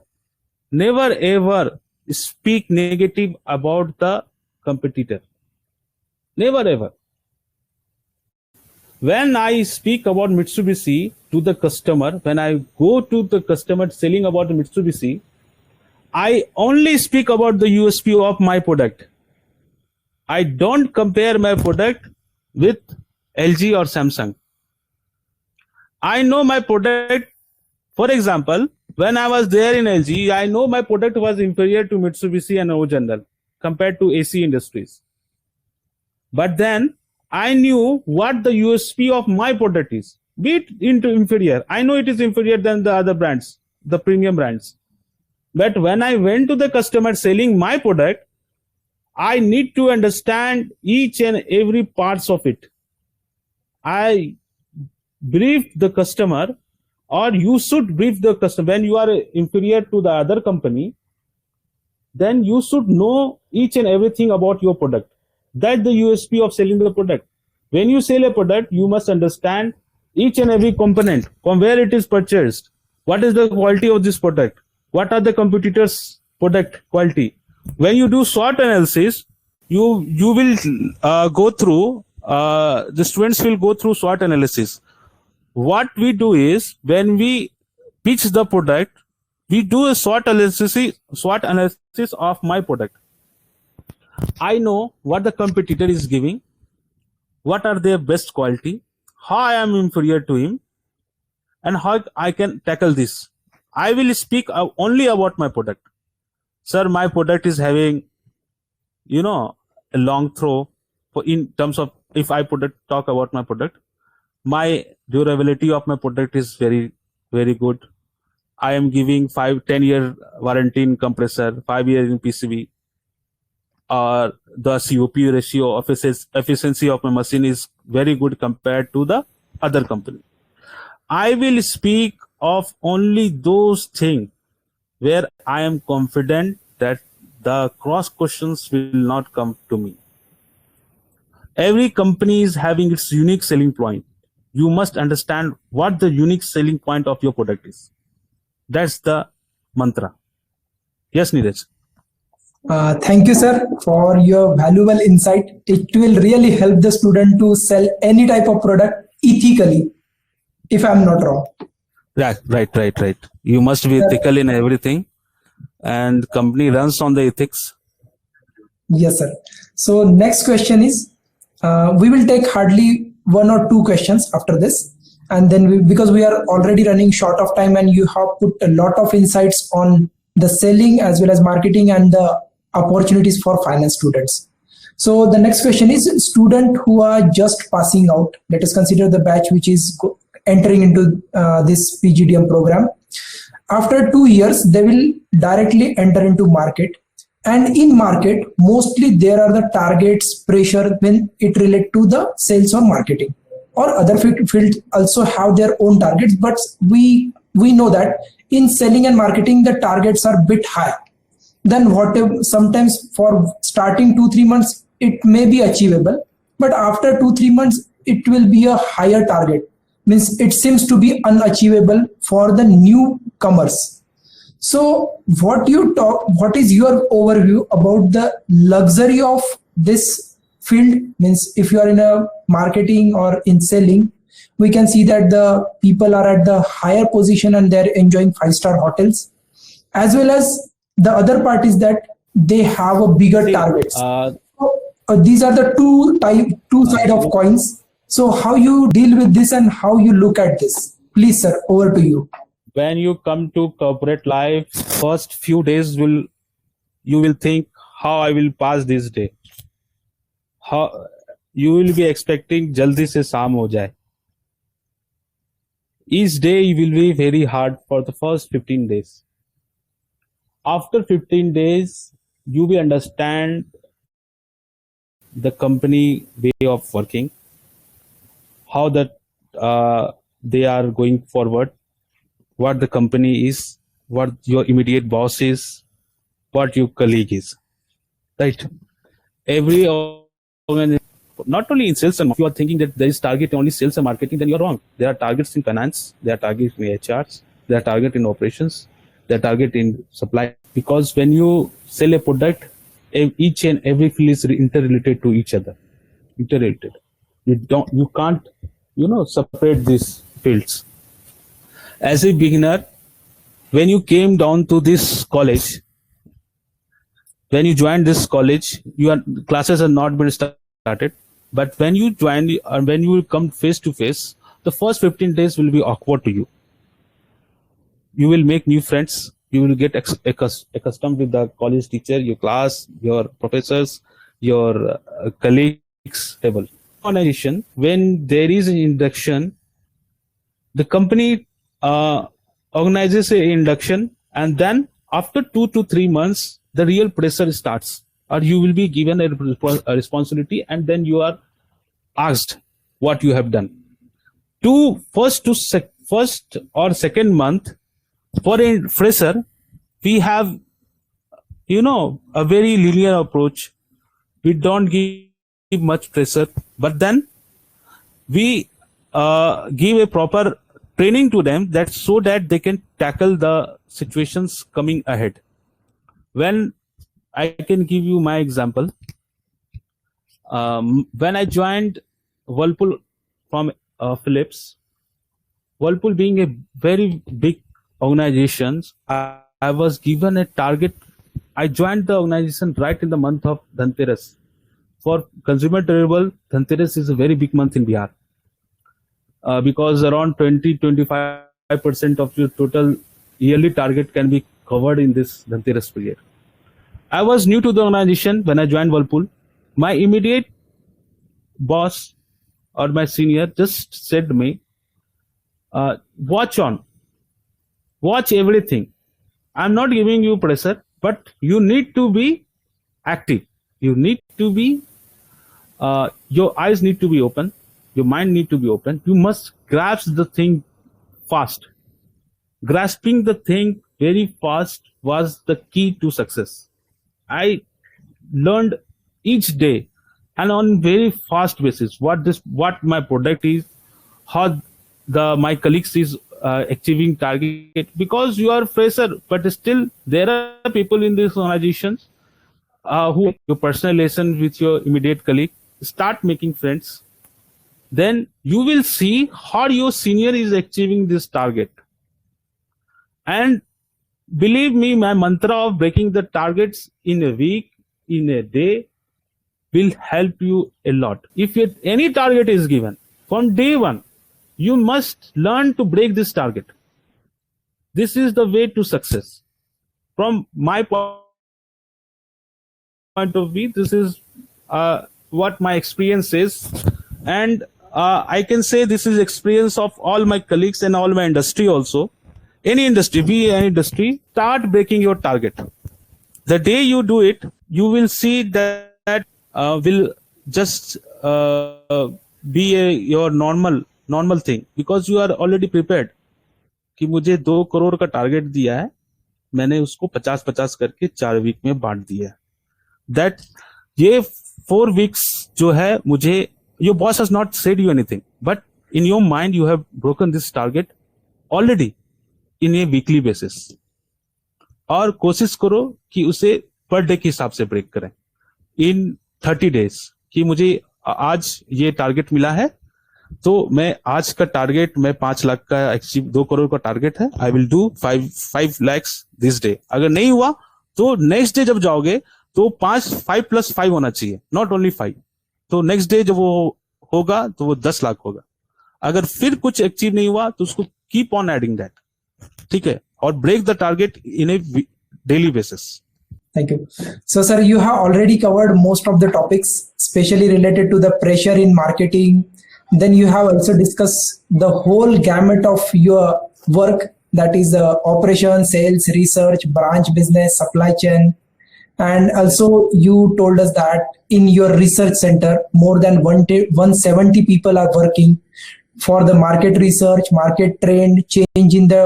speak negative about the competitor. Never ever. When I speak about Mitsubishi to the customer, when I go to the customer selling about the Mitsubishi, I only speak about the USP of my product. I don't compare my product with LG or Samsung. I know my product. For example, when I was there in LG, I know my product was inferior to Mitsubishi and O General compared to AC Industries. But then I knew what the USP of my product is. Be it into inferior. I know it is inferior than the other brands, the premium brands. But when I went to the customer selling my product, I need to understand each and every parts of it. I briefed the customer, or you should brief the customer. When you are inferior to the other company, then you should know each and everything about your product. That's the USP of selling the product. When you sell a product, you must understand each and every component, from where it is purchased, what is the quality of this product, what are the competitors' product quality. When you do SWOT analysis, you will go through, the students will go through SWOT analysis. What we do is, when we pitch the product, we do a SWOT analysis of my product. I know what the competitor is giving, what are their best quality, how I am inferior to him, and how I can tackle this. I will speak only about my product. Sir, my product is having, a long throw for in terms of if I talk about my product. My durability of my product is very, very good. I am giving 5-10 year warranty in compressor, 5 years in PCB. The COP ratio of efficiency of my machine is very good compared to the other company. I will speak of only those things where I am confident that the cross questions will not come to me. Every company is having its unique selling point. You must understand what the unique selling point of your product is. That's the mantra. Yes, Neeraj. Thank you, sir, for your valuable insight. It will really help the student to sell any type of product ethically, if I'm not wrong. Right. You must be ethical in everything, and company runs on the ethics. Yes, sir. So next question is, we will take hardly 1 or 2 questions after this, and then because we are already running short of time, and you have put a lot of insights on the selling as well as marketing and the opportunities for finance students. So the next question is, student who are just passing out. Let us consider the batch which is entering into this PGDM program. After 2 years, they will directly enter into market. And in market, mostly there are the targets, pressure when it relate to the sales or marketing, or other fields also have their own targets. But we know that in selling and marketing, the targets are bit high. Then whatever, sometimes for starting 2-3 months, it may be achievable. But after 2-3 months, it will be a higher target. Means it seems to be unachievable for the newcomers. So what is your overview about the luxury of this field? Means if you are in a marketing or in selling, we can see that the people are at the higher position and they're enjoying 5-star hotels, as well as the other part is that they have a bigger targets. These are the two side of coins. So how you deal with this and how you look at this? Please, sir, over to you. When you come to corporate life, first few days you will think how I will pass this day. How you will be expecting jaldi se shaam ho jaye. Each day will be very hard for the first 15 days. After 15 days, you will understand the company way of working, how that they are going forward, what the company is, what your immediate boss is, what your colleague is. Right? Every organization, not only in sales and marketing, you are thinking that there is target only sales and marketing, then you are wrong. There are targets in finance, there are targets in HRs, there are targets in operations, there are targets in supply. Because when you sell a product, each and every field is interrelated to each other. Interrelated. You can't, separate these fields. As a beginner, when you came down to this college, when you joined this college, classes have not been started. But when you join and when you come face to face, the first 15 days will be awkward to you. You will make new friends. You will get accustomed with the college teacher, your class, your professors, your colleagues. Organization, when there is an induction, the company organizes an induction, and then after 2 to 3 months, the real pressure starts, or you will be given a responsibility, and then you are asked what you have done. First or second month, for a fresher, we have, a very linear approach. We don't give much pressure, but then we give a proper training to them so that they can tackle the situations coming ahead. When I can give you my example, when I joined Whirlpool from Philips, Whirlpool being a very big organization, I was given a target. I joined the organization right in the month of Dhanteras. For consumer durable, Dhanteras is a very big month in Bihar, because around 20-25% of your total yearly target can be covered in this Dhanteras period. I was new to the organization when I joined Whirlpool. my immediate boss or my senior just said to me, watch everything. I'm not giving you pressure, but you need to be active. You need to be, your eyes need to be open. Your mind need to be open. You must grasp the thing fast. Grasping the thing very fast was the key to success. I learned each day and on very fast basis what my product is, how my colleagues is achieving target, because you are fresher, but still there are people in these organizations who your personal relation with your immediate colleague. Start making friends, then you will see how your senior is achieving this target. And believe me, my mantra of breaking the targets in a week, in a day, will help you a lot. If any target is given from day one, you must learn to break this target. This is the way to success. From my point of view, this is what my experience is. And I can say this is experience of all my colleagues and all my industry also. Any industry, be any industry, start breaking your target. The day you do it, you will see that will just be your normal thing, because you are already prepared. कि मुझे 2 करोड़ का target दिया है, मैंने उसको 50-50 करके 4 week में बांट दिया है. That ये 4 weeks जो है मुझे, your boss has not said you anything, but in your mind you have broken this target already in a weekly basis. और कोशिश करो कि उसे पर डे के हिसाब से ब्रेक करें in 30 days. कि मुझे आज ये टारगेट मिला है, तो मैं आज का टारगेट मैं 5 लाख का अचीव, 2 करोड़ का टारगेट है, I will do 5 lakhs this day. अगर नहीं हुआ तो नेक्स्ट डे जब जाओगे तो 5 + 5 होना चाहिए, नॉट ओनली 5. तो नेक्स्ट डे जब वो होगा तो वो 10 लाख होगा. अगर फिर कुछ अचीव नहीं हुआ तो उसको कीप ऑन एडिंग दैट. ठीक है, और break the target in a daily basis. Thank you. So, sir, you have already covered most of the topics, especially related to the pressure in marketing. Then you have also discussed the whole gamut of your work, that is operations, sales, research, branch business, supply chain. And also you told us that in your research center, more than 170 people are working for the market research, market trend, change in the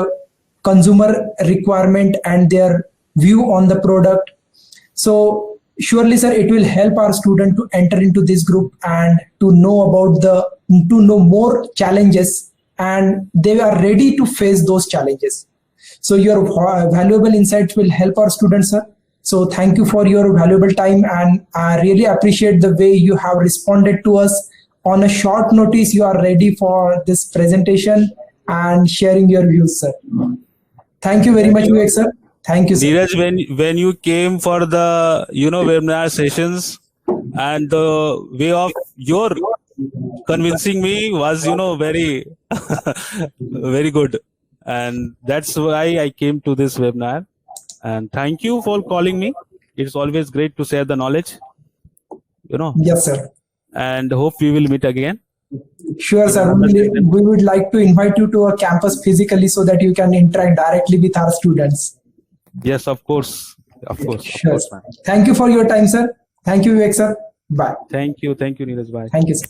consumer requirement and their view on the product. So surely, sir, it will help our student to enter into this group and to know more challenges, and they are ready to face those challenges. So your valuable insights will help our students, sir. So thank you for your valuable time, and I really appreciate the way you have responded to us on a short notice. You are ready for this presentation and sharing your views, sir. Thank you very much, Vivek, sir. Thank you, sir. Neeraj, when you came for the webinar sessions, and the way of your convincing me was very very good, and that's why I came to this webinar. And thank you for calling me. It's always great to share the knowledge. Yes, sir. And hope we will meet again. Sure, sir. We would like to invite you to a campus physically so that you can interact directly with our students. Yes, of course. Sure. Thank you for your time, sir. Thank you, Vivek, sir. Bye. Thank you, Neeraj. Bye. Thank you, sir.